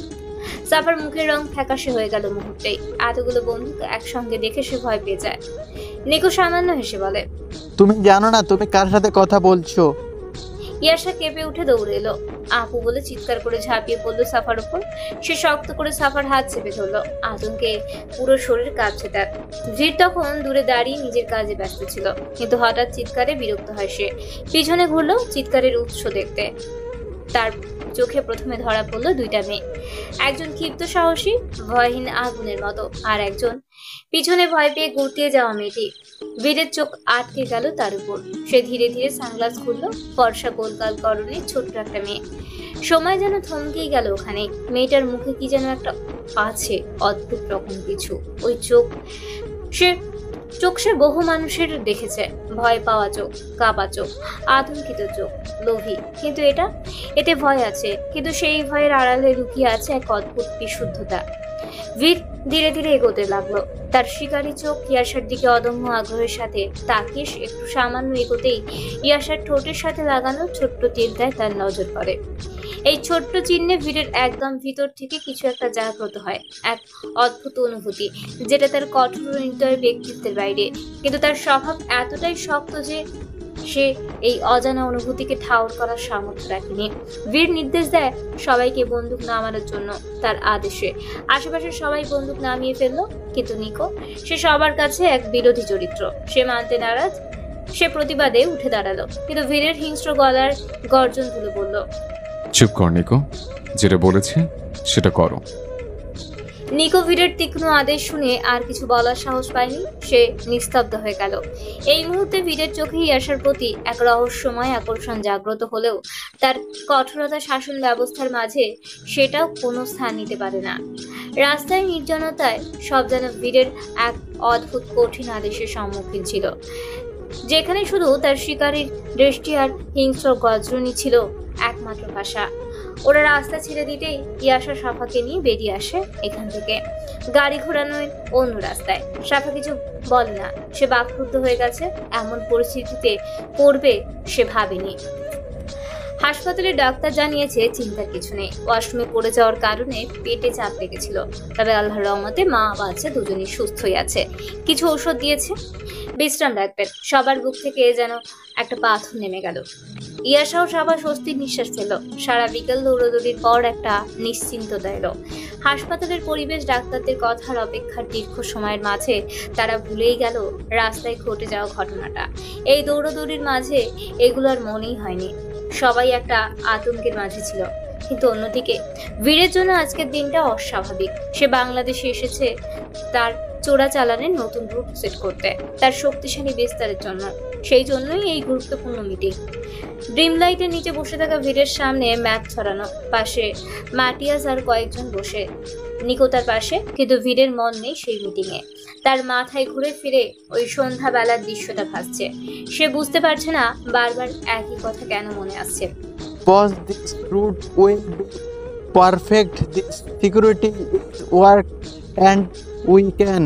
সাফার মুখের রং ফ্যাকাশে হয়ে গেল মুহূর্তেই। এতগুলো বন্দুক একসঙ্গে দেখে সে ভয় পেয়ে যায়। নিকো সামান্য হেসে বলে, তুমি জানো না তুমি কার সাথে কথা বলছো? ইয়াশা কেঁপে উঠে দৌড়ে এলো। আপু বলে চিৎকার করে ঝাঁপিয়ে পড়লো সাফার উপর। সে শক্ত করে সাফার হাত চেপে ধরলো। আতঙ্কে পুরো শরীর কাঁপছে তার। ভিড় তখন দূরে দাঁড়িয়ে নিজের কাজে ব্যস্ত ছিল, কিন্তু হঠাৎ চিৎকারে বিরক্ত হয় সে। পিছনে ঘুরলো চিৎকারের উৎস দেখতে। তার চোখে প্রথমে ধরা পড়লো দুইটা মেয়ে। একজন ক্ষিপ্ত সাহসী ভয়হীন আগুনের মতো, আর একজন পিছনে ভয় পেয়ে গুটিয়ে যাওয়া মেয়েটি। বীরের চোখ আটকে গেল তার উপর। সে ধীরে ধীরে সানগ্লাস খুললো। ফর্সা গোলগাল করণে ছোট্ট একটা মেয়ে। সময় যেন থমকেই গেল ওখানে। মেয়েটার মুখে কি যেন একটা আছে, অদ্ভুত রকম কিছু। ওই চোখ সে বহু মানুষের দেখেছে। ভয় পাওয়া চোখ, কাঁপা চোখ, আতঙ্কিত চোখ, লোভী। কিন্তু এতে ভয় আছে, কিন্তু সেই ভয়ের আড়ালে লুকিয়ে আছে এক অদ্ভুত বিশুদ্ধতা। বীর ধীরে ধীরে এগোতে লাগলো। তার শিকারী চোখ ইয়াশার দিকে অদম্য আগ্রহের সাথে তাকিয়ে একটু সামান্য এগোতেই ইয়াশার ঠোঁটের সাথে লাগানো ছোট্ট তীরটায় তার নজর পড়ে। এই ছোট্ট চিহ্নে বীরের একদম ভিতর থেকে কিছু একটা জাগ্রত হয়, এক অদ্ভুত অনুভূতি, যেটা তার কঠোর হৃদয় ব্যক্তিত্বের বাইরে। কিন্তু তার স্বভাব এতটাই শক্ত যে সে এই অজানা অনুভূতিকে ঠাউর করার সামর্থ্য রাখেনি। বীর নির্দেশ দেয় সবাইকে বন্দুক নামানোর জন্য। তার আদেশে আশেপাশে সবাই বন্দুক নামিয়ে ফেললো। কিন্তু নিকো, সে সবার কাছে এক বিরোধী চরিত্র। সে মানতে নারাজ। সে প্রতিবাদে উঠে দাঁড়ালো, কিন্তু বীরের হিংস্র গলার গর্জন তুলে বলল, চুপ কর নিকো, যেটা বলেছে সেটা করো। নিকো বীরের তীক্ষ্ণ আদেশ শুনে আর কিছু বলার সাহস পায়নি। সে নিস্তব্ধ হয়ে গেল। এই মুহূর্তে বীরের চোখে ইয়াশার প্রতি এক রহস্যময় আকর্ষণ জাগ্রত হলেও তার কঠোরতা শাসন ব্যবস্থার মাঝে সেটাও কোনো স্থান নিতে পারে না। রাস্তায় নির্জনতায় সব যেন বীরের এক অদ্ভুত কঠিন আদেশের সম্মুখীন ছিল, যেখানে শুধু তার শিকারীর দৃষ্টি আর হিংস্র গর্জনই ছিল একমাত্র ভাষা। ওরা রাস্তা ছেড়ে দিতেই ইয়াশা সাফাকে নিয়ে বেরিয়ে আসে এখান থেকে। গাড়ি ঘোরানোর অন্য রাস্তায়। সাফা কিছু বলে না। সে বাকরুদ্ধ হয়ে গেছে। এমন পরিস্থিতিতে পড়বে সে ভাবেনি। হাসপাতালে ডাক্তার জানিয়েছে চিন্তার কিছু নেই। ওয়াশরুমে পড়ে যাওয়ার কারণে পেটে চাপ লেগেছিল। তবে আল্লাহর রহমতে মা বাচ্চা দুজনই সুস্থই আছে। কিছু ঔষধ দিয়েছে, বিশ্রাম রাখবেন। সবার বুক থেকে যেন একটা পাথর নেমে গেল। ইয়াশাও সবার স্বস্তির নিঃশ্বাস ফেল। সারা বিকেল দৌড়দৌড়ির পর একটা নিশ্চিন্ততা এলো। হাসপাতালের পরিবেশ, ডাক্তারদের কথার অপেক্ষার দীর্ঘ সময়ের মাঝে তারা ভুলেই গেল রাস্তায় ঘটে যাওয়া ঘটনাটা। এই দৌড়দৌড়ির মাঝে এগুলো আর মনেই হয়নি। সবাই একটা আতঙ্কের মাঝে ছিল। কিন্তু অন্যদিকে বীরের জন্য আজকের দিনটা অস্বাভাবিক। সে বাংলাদেশে এসেছে তার চোরাচালানের নতুন রুট সেট করতে, তার শক্তিশালী বিস্তারের জন্য। সেই জন্যই এই গুরুত্বপূর্ণ মিটিং। ড্রিম লাইটের নিচে বসে থাকা বীরের সামনে ম্যাপ ছড়ানো। পাশে মাটিয়াস আর কয়েকজন বসে। নিকো তার পাশে। কিন্তু বীরের মন নেই সেই মিটিংয়ে। তার মাথায় ঘুরে ফিরে ওই সন্ধ্যাবেলার দৃশ্যটা ভাসছে। সে বুঝতে পারছে না বারবার একই কথা কেন মনে আসছে। Boss, this route will be perfect. This security is work and we can.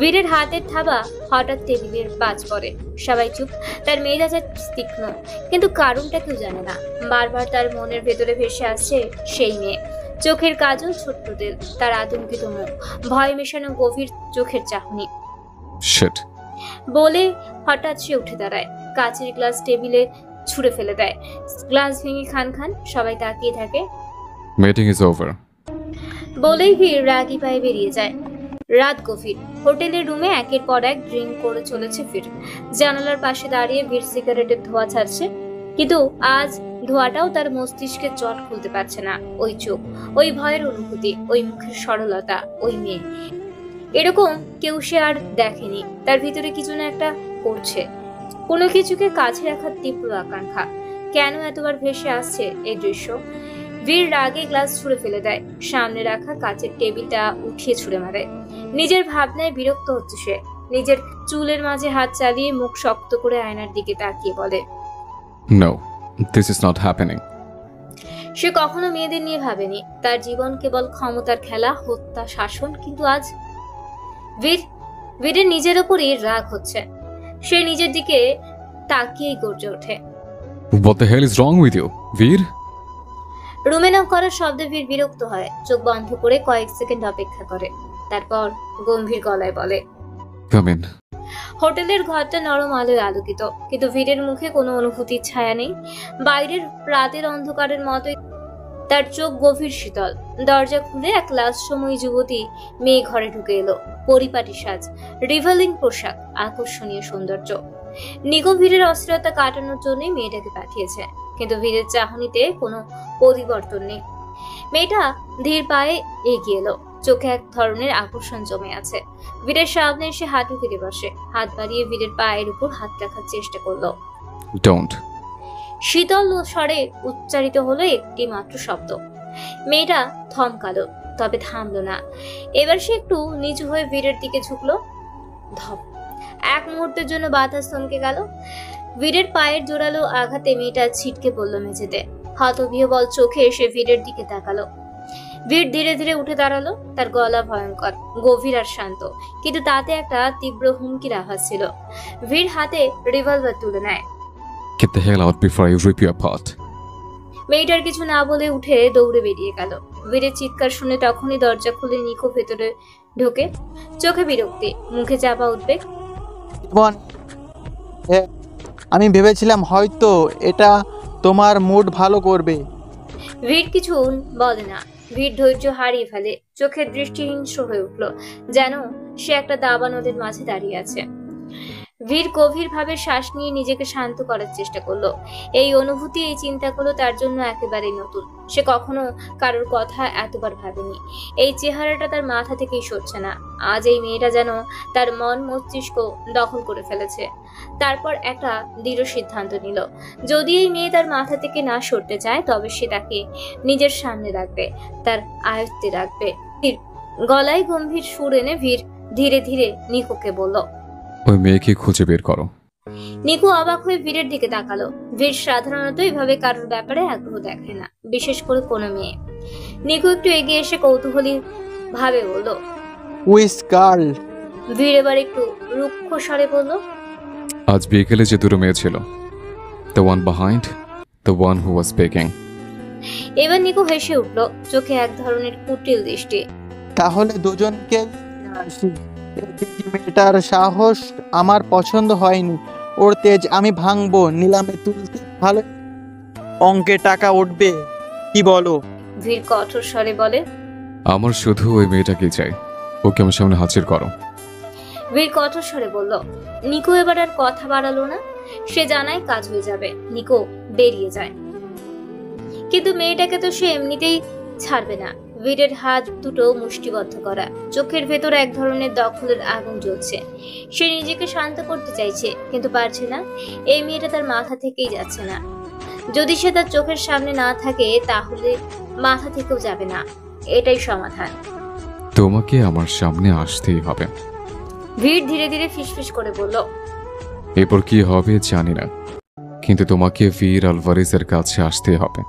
বীরের হাতের থাবা হঠাৎ টেবিলের বাজ পড়ে। সবাই চুপ। তার মেজাজ তীক্ষ্ণ, কিন্তু কারণটা কেউ জানে না। বারবার তার মনের ভেতরে ভেসে আসছে সেই মেয়ে। চোখের কাজল, ছোট্ট তেল, তার আতঙ্কিত মুখ, ভয় মেশানো গভীর চোখের চাহনি। শিট বলে হঠাৎ সে উঠে দাঁড়ায়। কাচের গ্লাস টেবিলে ছুঁড়ে ফেলে দেয়। গ্লাস ভেঙে খান খান। সবাই তাকিয়ে থাকে। মিটিং ইজ ওভার বলেই বীর রাগী পায়ে বেরিয়ে যায়। রাত গভীর। হোটেলের রুমে একের পর এক ড্রিঙ্ক করে চলেছে বীর। জানালার পাশে দাঁড়িয়ে বীর সিগারেটের ধোঁয়া ছাড়ছে, কিন্তু আজ ধোঁয়াটাও তার মস্তিষ্কে জট খুলতে পারছে না। ওই চোখ, ওই ভয়ের অনুভূতি, ওই মুখের সরলতা, ওই মেয়ে, এরকম কেউ সে আর দেখেনি। তার ভিতরে কিছু না একটা করছে, কোনো কিছুকে কাছে রাখার তীব্র আকাঙ্ক্ষা। কেন এতবার ভেসে আসছে এই দৃশ্য? বীর রাগে গ্লাস ছুঁড়ে ফেলে দেয়। সামনে রাখা কাচের টেবিলটা উঠিয়ে ছুঁড়ে মারে। নিজের ভাবনায় বিরক্ত হচ্ছে সে। নিজের চুলের মাঝে হাত চালিয়ে মুখ শক্ত করে আয়নার দিকে তাকিয়ে বলে, no, this is not happening. সে কখনো মেয়েদের নিয়ে ভাবেনি। তার জীবন কেবল ক্ষমতার খেলা, হত্যা, শাসন। কিন্তু আজ বীরের নিজের উপরই রাগ হচ্ছে। সে নিজের দিকে তাকিয়েই গর্জে ওঠে, What the hell is wrong with you, বীর? রুমে নক করার শব্দে বীর বিরক্ত হয়। চোখ বন্ধ করে কয়েক সেকেন্ড অপেক্ষা করে, তারপর গম্ভীর গলায় বলে, Come in. হোটেলের ঘরটা নরম আলোয় আলোকিত, কিন্তু বীরের মুখে কোনো অনুভূতির ছায়া নেই। বাইরের রাতের অন্ধকারের মতোই তার চোখ গভীর শীতল। দরজা খুলে এক লাস্যময়ী যুবতী মেয়ে ঘরে ঢুকে এলো। পরিপাটি সাজ, রিভেলিং পোশাক, আকর্ষণীয় সৌন্দর্য। নিকো বীরের অস্থিরতা কাটানোর জন্যই মেয়েটাকে পাঠিয়েছে, কিন্তু বীরের চাহনিতে কোনো পরিবর্তন নেই। মেয়েটা ধীর পায়ে এগিয়ে এলো, চোখে এক ধরনের আকর্ষণ জমে আছে। বীরের সামনে এসে হাঁটু কেটে বসে, হাত বাড়িয়ে বীরের পায়ের উপর হাত রাখার চেষ্টা করলো। Don't. শীতল স্বরে উচ্চারিত হলো একটি মাত্র শব্দ। মেয়েটা থমকালো, তবে থামলো না। এবার সে একটু নিচু হয়ে বীরের দিকে ঝুঁকলো। ধপ! এক মুহূর্তের জন্য বাতাস থমকে গেল। বীরের পায়ের জোরালো আঘাতে মেয়েটা ছিটকে পড়লো মেঝেতে। হতবিহ্বল চোখে সে বীরের দিকে তাকালো। বীর ধীরে ধীরে উঠে দাঁড়ালো। তার গলা ভয়ঙ্কর, গভীর আর শান্ত, কিন্তু তাতে একটা তীব্র হুমকির আভাস ছিল। বীর হাতে রিভলভার তুলে নেয়। Get the hell out before I rip you apart. মেয়েটার কিছু না বলে উঠে দৌড়ে বেরিয়ে গেল। বীরের চিৎকার শুনে তখনই দরজা খুলে নিকো ভেতরে ঢোকে, চোখে বিরক্তি, মুখে চাপা উদ্বেগ। আমি ভেবেছিলাম হয়তো এটা তোমার মুড ভালো করবে। বীর কিছু বলে না। বীর ধৈর্য হারিয়ে ফেলে, চোখের দৃষ্টি হিংস্র হয়ে উঠল, যেন সে একটা দাবা নদীর মাঝে দাঁড়িয়ে আছে। বীর গভীরভাবে শ্বাস নিয়ে নিজেকে শান্ত করার চেষ্টা করলো। এই অনুভূতি, এই চিন্তাগুলো তার জন্য একেবারেই নতুন। সে কখনো কারোর কথা এতবার ভাবেনি। এই চেহারাটা তার মাথা থেকেই সরছে না। আজ এই মেয়েটা যেন তার মন মস্তিষ্ক দখল করে ফেলেছে। তারপর একটা দৃঢ় সিদ্ধান্ত নিল, যদি এই মেয়ে তার মাথা থেকে না সরতে চায়, তবে সে তাকে নিজের সামনে রাখবে, তার আয়ত্তে রাখবে। গলায় গম্ভীর সুর এনে বীর ধীরে ধীরে নিকোকে বলল, ওই মেয়েকে খুঁজে বের করো। নিকো অবাক হয়ে বীরের দিকে তাকালো। বীর সাধারণত এভাবে কারোর ব্যাপারে আগ্রহ দেখায় না, বিশেষ করে কোনো মেয়ে। নিকো একটু এগিয়ে এসে কৌতূহলী ভাবে বলল, উইস গার্ল। বীর এবার একটু রুক্ষ স্বরে বলল, আজ বিকেলে যে দুটো মেয়ে ছিল, the one behind, the one who was begging. এবার নিকো হেসে উঠল, চোখে এক ধরনের কুটিল দৃষ্টি। তাহলে দুজনকে আসি। মেয়েটার সাহস আমার পছন্দ হয়নি, ওর তেজ আমি ভাঙবো, নিলামে তুলতে ভালো অঙ্কে টাকা উঠবে, কি বলো? বীর কঠোর স্বরে বলে, আমার শুধু ওই মেয়েটাকে চাই, ওকে আমার সামনে হাজির করো। বীর কঠোর স্বরে বলল। নিকো এবার আর কথা বাড়ালো না, সে জানায় কাজ হয়ে যাবে। নিকো বেরিয়ে যায়, কিন্তু মেয়েটাকে তো সে এমনিতেই ছাড়বে না। বীরের হাত দুটো মুষ্টিবদ্ধ করা, চোখের ভেতর এক ধরনের দখলের আগুন জ্বলছে। সে নিজেকে শান্ত করতে চাইছে, কিন্তু পারছে না। এই মেয়েটা তার মাথা থেকেই যাচ্ছে না। যদি সে তার চোখের সামনে না থাকে, তাহলে মাথা থেকেও যাবে না। এটাই সমাধান। তোমাকে আমার সামনে আসতেই হবে। বীর ধীরে ধীরে ফিসফিস করে বলল, এরপর কি হবে জানি না, কিন্তু তোমাকে বীর আলভারেজের কাছে আসতেই হবে।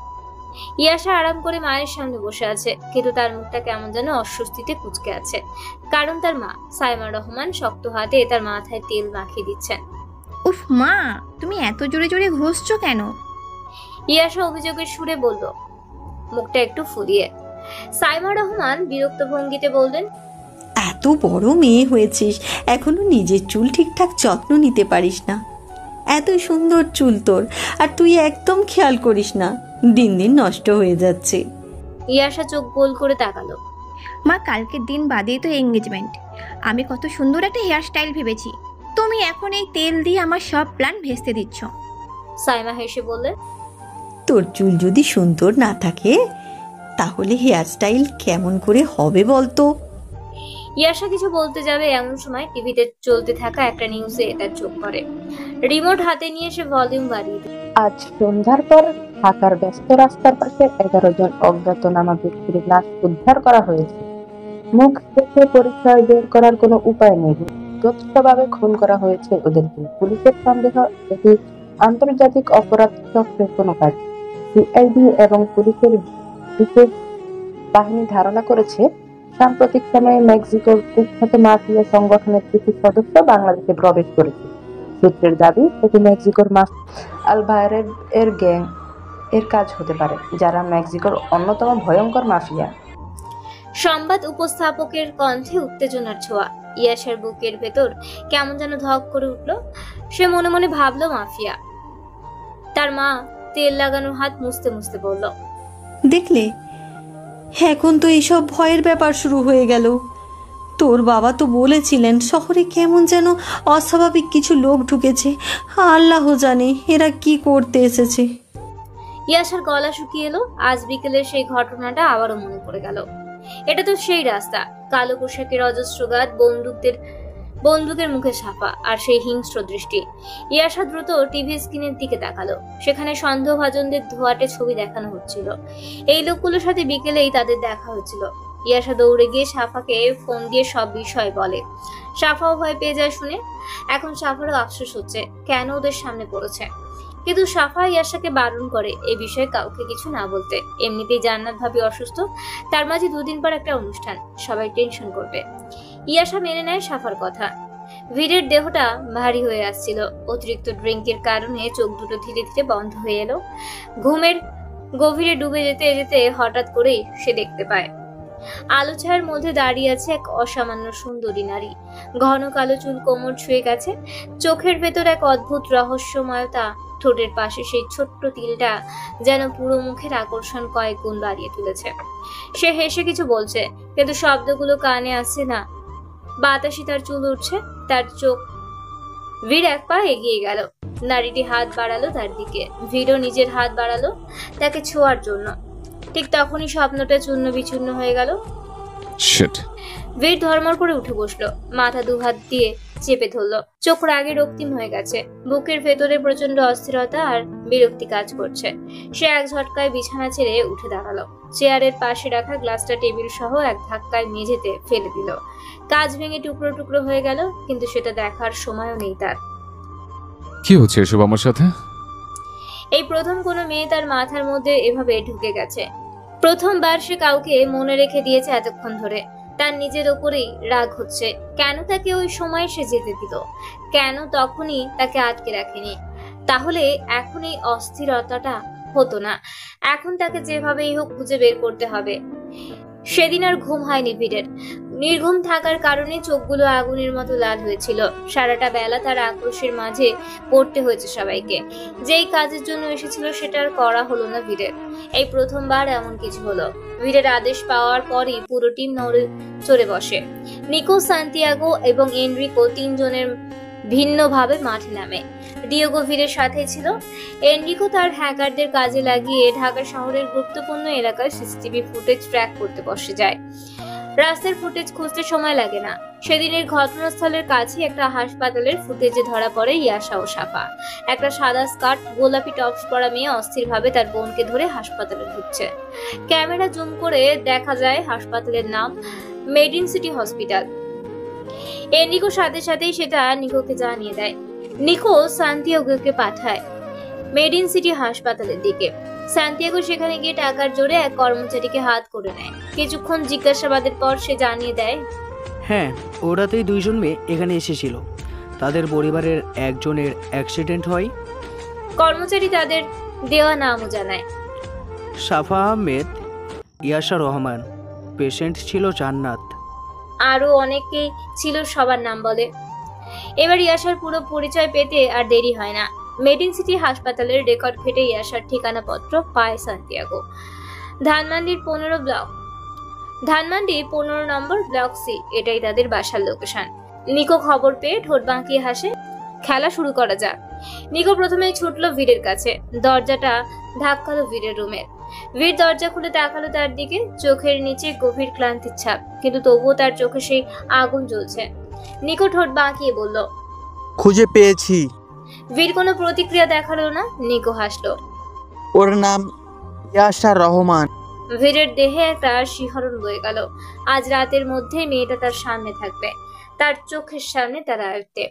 ইয়াশা আরাম করে মায়ের সামনে বসে আছে, কিন্তু তার মুখটা কেমন যেন অস্বস্তিতে কুঁচকে আছে। কারণ তার মা সাইমা রহমান শক্ত হাতে তার মাথায় তেল মাখিয়ে দিচ্ছেন। উফ মা, তুমি এত জোরে জোরে ঘষছো কেন? ইয়াশা অভিযোগের সুরে বলল, মুখটা একটু ফুলিয়ে। সাইমা রহমান বিরক্ত ভঙ্গিতে বললেন, এত বড় মেয়ে হয়েছিস, এখনো নিজের চুল ঠিকঠাক যত্ন নিতে পারিস না। এত সুন্দর চুল তোর, আর তুই একদম খেয়াল করিস না, দিন দিন নষ্ট হয়ে যাচ্ছে। ইয়াশা চোখ গোল করে তাকালো। মা, কালকের দিন বাদেই তো এঙ্গেজমেন্ট। আমি কত সুন্দর একটা হেয়ার স্টাইল ভেবেছি, তুমি এখন এই তেল দিয়ে আমার সব প্ল্যান ভেস্তে দিচ্ছ। সাইমা হেসে বললেন, তোর চুল যদি সুন্দর না থাকে, তাহলে হেয়ার স্টাইল কেমন করে হবে বলতো? ইয়াশা কিছু বলতে যাবে, এমন সময় টিভিতে চলতে থাকা একটা নিউজে তার চোখ পড়ে। রিমোট হাতে নিয়ে সে ভলিউম বাড়িয়ে দেয়। আজ সন্ধ্যার পর ঢাকার ব্যস্ত রাস্তার পাশে 11 জন অজ্ঞাতনামা ব্যক্তির লাশ উদ্ধার করা হয়েছে। মুখ দেখে পরিচয় বের করার কোনো উপায় নেই। যথেষ্টভাবে খুন করা হয়েছে ওদেরকে। পুলিশের সন্দেহ এটি আন্তর্জাতিক অপরাধ চক্রের কোনো কাজ। সিআইডি এবং পুলিশের বিশেষ বাহিনী ধারণা করেছে সাম্প্রতিক সময়ে মেক্সিকোর কুখ্যাত মাফিয়া সংগঠনের কিছু সদস্য বাংলাদেশে প্রবেশ করেছে। সূত্রের দাবি এটি মেক্সিকোর আলভারেজ এর গ্যাং এর কাজ হতে পারে, যারা মেক্সিকোর অন্যতম ভয়ঙ্কর মাফিয়া। সংবাদ উপস্থাপকের কণ্ঠে উত্তেজনার ছোঁয়া। ইয়াসের বুকের ভেতর কেমন যেন ধক করে উঠল। সে মনে মনে ভাবলো মাফিয়া। তার মা তেল লাগানো হাত মুছতে মুছতে বলল, দেখলে, এখন তো এইসব ভয়ের ব্যাপার শুরু হয়ে গেল। তোর বাবা তো বলেছিলেন শহরে কেমন যেন অস্বাভাবিক কিছু লোক ঢুকেছে। আল্লাহ জানে এরা কি করতে এসেছে। ইয়াসের গলা শুকিয়ে এলো। আজ বিকেলের সেই ঘটনাটা আবারও মনে পড়ে গেল। এটা তো সেই রাস্তা, কালো পোশাকের অজস্র গাত, বন্দুকের মুখে ছাপা, আর সেই হিংস্র দৃষ্টি। ইয়াসা দ্রুত টিভি স্ক্রিনের দিকে তাকালো। সেখানে সন্দেহভাজনদের ধোয়াটে ছবি দেখানো হচ্ছিল। এই লোকগুলোর সাথে বিকেলেই তাদের দেখা হচ্ছিল। ইয়াসা দৌড়ে গিয়ে সাফাকে ফোন দিয়ে সব বিষয় বলে। সাফাও ভয় পেয়ে যায় শুনে। এখন সাফারও আফসোস হচ্ছে কেন ওদের সামনে পড়েছে। কিন্তু সাফা ইয়াসাকে বারণ করে এই বিষয়ে কাউকে কিছু না বলতে। এমনিতেই জান্নাত ভাবি অসুস্থ, তার মাঝে দুদিন পর একটা অনুষ্ঠান, সবাই টেনশন করবে। ইয়াসা মেনে নেয় সাফার কথা। ভিড়ের দেহটা ভারী হয়ে আসছিল। অতিরিক্ত ড্রিঙ্কের কারণে চোখ দুটো ধীরে ধীরে বন্ধ হয়ে এলো। ঘুমের গভীরে ডুবে যেতে যেতে হঠাৎ করেই সে দেখতে পায় আলো ছায়ার মধ্যে দাঁড়িয়ে আছে এক অসামান্য সুন্দরী নারী। ঘন কালো চুল কোমর ছুঁয়ে গেছে, চোখের ভেতর এক অদ্ভুত রহস্যময়তা। ঠোঁটের পাশে সেই ছোট্ট তিলটা যেন পুরো মুখের আকর্ষণ কয়েক গুণ বাড়িয়ে তুলেছে। সে হেসে কিছু বলছে, কিন্তু শব্দগুলো কানে আসছে না। বাতাসে তার চুল উঠছে, তার চোখ। ভিড় এক পা এগিয়ে গেল। নারীটি হাত বাড়ালো তার দিকে। ভিড়ও নিজের হাত বাড়ালো তাকে ছোঁয়ার জন্য। ঠিক তখনই স্বপ্নটা চূর্ণ বিচূর্ণ হয়ে গেল। ভিড় ধর্মর করে উঠে বসলো, মাথা দুহাত দিয়ে চেপে ধরলো। চোখ রাগে রক্তিম হয়ে গেছে। বুকের ভেতরে প্রচন্ড অস্থিরতা আর বিরক্তি কাজ করছে। সে এক ঝটকায় বিছানা ছেড়ে উঠে দাঁড়ালো। চেয়ারের পাশে রাখা গ্লাসটা টেবিল সহ এক ধাক্কায় মেঝেতে ফেলে দিল। কাজ ভেঙে টুকরো টুকরো হয়ে গেল, কিন্তু সেটা দেখার সময়ও নেই তার। কি হচ্ছে এসব আমার সাথে? এই প্রথম কোনো মেয়ে তার মাথার মধ্যে এভাবে ঢুকে গেছে। প্রথমবার সে কাউকে মনে রেখে দিয়েছে এতক্ষণ ধরে। তার নিজের ওপরেই রাগ হচ্ছে। কেন তাকে ওই সময় সে যেতে দিল? কেন তখনই তাকে আটকে রাখেনি? তাহলে এখন এই অস্থিরতাটা হতো না। এখন তাকে যেভাবেই হোক খুঁজে বের করতে হবে। সেদিন আর ঘুম হয়নি ভিড়ের। নির্ঘুম থাকার কারণে চোখগুলো আগুনের মতো লাল হয়েছিল। সারাটা বেলা তার আক্রোশের মাঝে পড়তে হয়েছে সবাইকে। যেই কাজের জন্য এসেছিল সেটা আর করা হলো না ভিড়ের। এই প্রথমবার এমন কিছু হলো। ভিড়ের আদেশ পাওয়ার পরই পুরো টিম নড়ে চড়ে বসে। নিকো, সান্তিয়াগো এবং এনরিকো তিনজনের ভিন্নভাবে মাঠে নামে। ডিয়েগো ভিড়ের সাথে ছিল। এনরিকো তার হ্যাকারদের কাজে লাগিয়ে ঢাকা শহরের গুরুত্বপূর্ণ এলাকায় সিসিটিভি ফুটেজ ট্র্যাক করতে বসে যায়। রাস্তার ফুটেজ খুঁজতে সময় লাগে না। সেদিনের ঘটনাস্থলের কাছে একটা হাসপাতালের ফুটেজে ধরা পড়ে ইয়াসা ও সাফা। একটা সাদা স্কার্ট, গোলাপি টপস পরা মেয়ে অস্থিরভাবে তার বোনকে ধরে হাসপাতালে ঢুকছে। ক্যামেরা জুম করে দেখা যায় হাসপাতালের নাম মেডিন সিটি হসপিটাল। এনরিকো সাথে সাথেই সেটা নিকোকে জানিয়ে দেয়। নিকো সান্তিয়াগোকে পাঠায় মেডিন সিটি হাসপাতালের দিকে। সান্তিয়াগো সেখানে গিয়ে টাকার জোরে এক কর্মচারীকে হাত করে নেয়। কিছুক্ষণ জিজ্ঞাসাবাদের পর সে জানিয়ে দেয়, হ্যাঁ, ওরাতেই দুইজন মেয়ে এখানে এসেছিল। তাদের পরিবারের একজনের অ্যাক্সিডেন্ট হয়। কর্মচারী তাদের দেওয়া নামও জানায়। সাফা আহমেদ, ইয়াসা রহমান, পেশেন্ট ছিল জান্নাত। আরো অনেকেই ছিল, সবার নাম বলে। এবার ইয়াসার পুরো পরিচয় পেতে আর দেরি হয় না। মেডিন সিটি হাসপাতালের রেকর্ড ঘেটে ইয়াসার ঠিকানাপত্র পায় সান্তিয়াগো। ধানমন্ডি 15 নম্বর ব্লক সি, এটাই তাদের বাসার লোকেশন। নিকো খবর পেয়ে ঠোঁট বাঁকিয়ে হাসে। খেলা শুরু করা যাক। নিকো প্রথমেই ছুটলো ভিড়ের কাছে। দরজাটা ধাক্কালো ভিড়ের রুমের। ভিড় দরজা খুলে তাকালো তার দিকে। চোখের নিচে গভীর ক্লান্তির ছাপ, কিন্তু তবুও তার চোখে সেই আগুন জ্বলছে। নিকো ঠোঁট বাঁকিয়ে বলল, খুঁজে পেয়েছি। ভিড় কোনো প্রতিক্রিয়া দেখালো না। নিকো হাসলো। ওর নাম ইয়াসা রহমান। ভিড়ের দেহে একটা শিহরণ বয়ে গেল। আজ রাতের মধ্যে মেয়েটা তার সামনে থাকবে, তার চোখের সামনে, তার আয়ত্তে।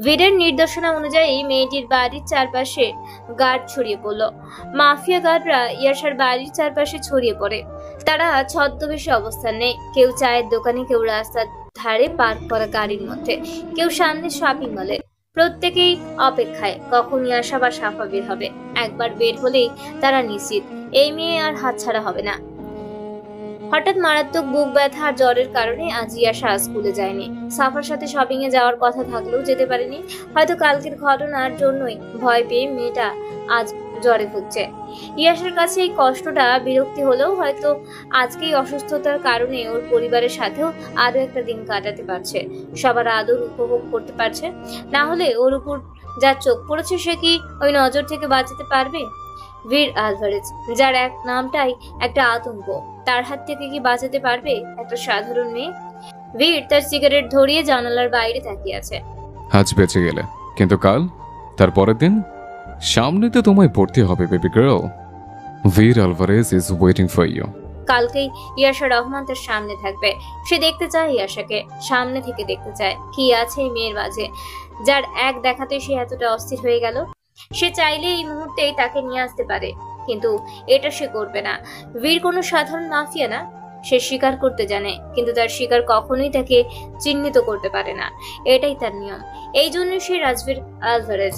ভিড়ের নির্দেশনা অনুযায়ী মেয়েটির বাড়ির চারপাশে গার্ড ছড়িয়ে পড়ল। মাফিয়া গার্ডরা ইয়াশার বাড়ির চারপাশে ছড়িয়ে পড়ে। তারা ছদ্মবেশে অবস্থান নেই, কেউ চায়ের দোকানে, কেউ রাস্তার ধারে পার্ক করা গাড়ির মধ্যে, কেউ সামনে শপিং মলে। প্রত্যেকেই অপেক্ষায় কখন ইয়াশা বা সাফা বের হবে। একবার বের হলেই তারা নিশ্চিত এই মেয়ে আর হাতছাড়া হবে না। হঠাৎ মারাত্মক বুক ব্যথা আর জ্বরের কারণে আজ ইয়াশা স্কুলে যায়নি। সাফার সাথে শপিং এ যাওয়ার কথা থাকলেও যেতে পারেনি। হয়তো কালকের ঘটনার জন্যই ভয় পেয়ে মেয়েটা আজ জ্বরে ভুগছে। ইয়াশার কাছে এই কষ্টটা বিরক্তি হলেও হয়তো আজকেই অসুস্থতার কারণে ওর পরিবারের সাথেও আরো একটা দিন কাটাতে পারছে, সবার আদর উপভোগ করতে পারছে। না হলে ওর উপর যার চোখ পড়েছে সে কি ওই নজর থেকে বাঁচাতে পারবে? বীর আলভারেজ, যার এক নামটাই একটা আতঙ্ক, তার হাত থেকে কি বাঁচাতে পারবে একটা সাধারণ মেয়ে? বীর তার সিগারেট ধরিয়ে জানালার বাইরে তাকিয়ে আছে। আজ বেঁচে গেলে, কিন্তু কাল, তার পরের দিন সামনে তো তোমায় পড়তে হবে baby girl. Veer Alvarez is waiting for you. কালকেই ইয়াশা রহমান তার সামনে থাকবে। সে দেখতে চায় ইয়াশাকে, সামনে থেকে দেখতে চায় কি আছে এই মেয়ের মাঝে, যার এক দেখাতে সে এতটা অস্থির হয়ে গেল। সে চাইলে এই মুহূর্তেই তাকে নিয়ে আসতে পারে, কিন্তু এটা সে করবে না। বীর কোনো সাধারণ মাফিয়া না, সে শিকার করতে জানে, কিন্তু তার শিকার কখনোই তাকে চিহ্নিত করতে পারে না। এটাই তার নিয়ম। এই জন্য সে রাজবীর আলভারেজ।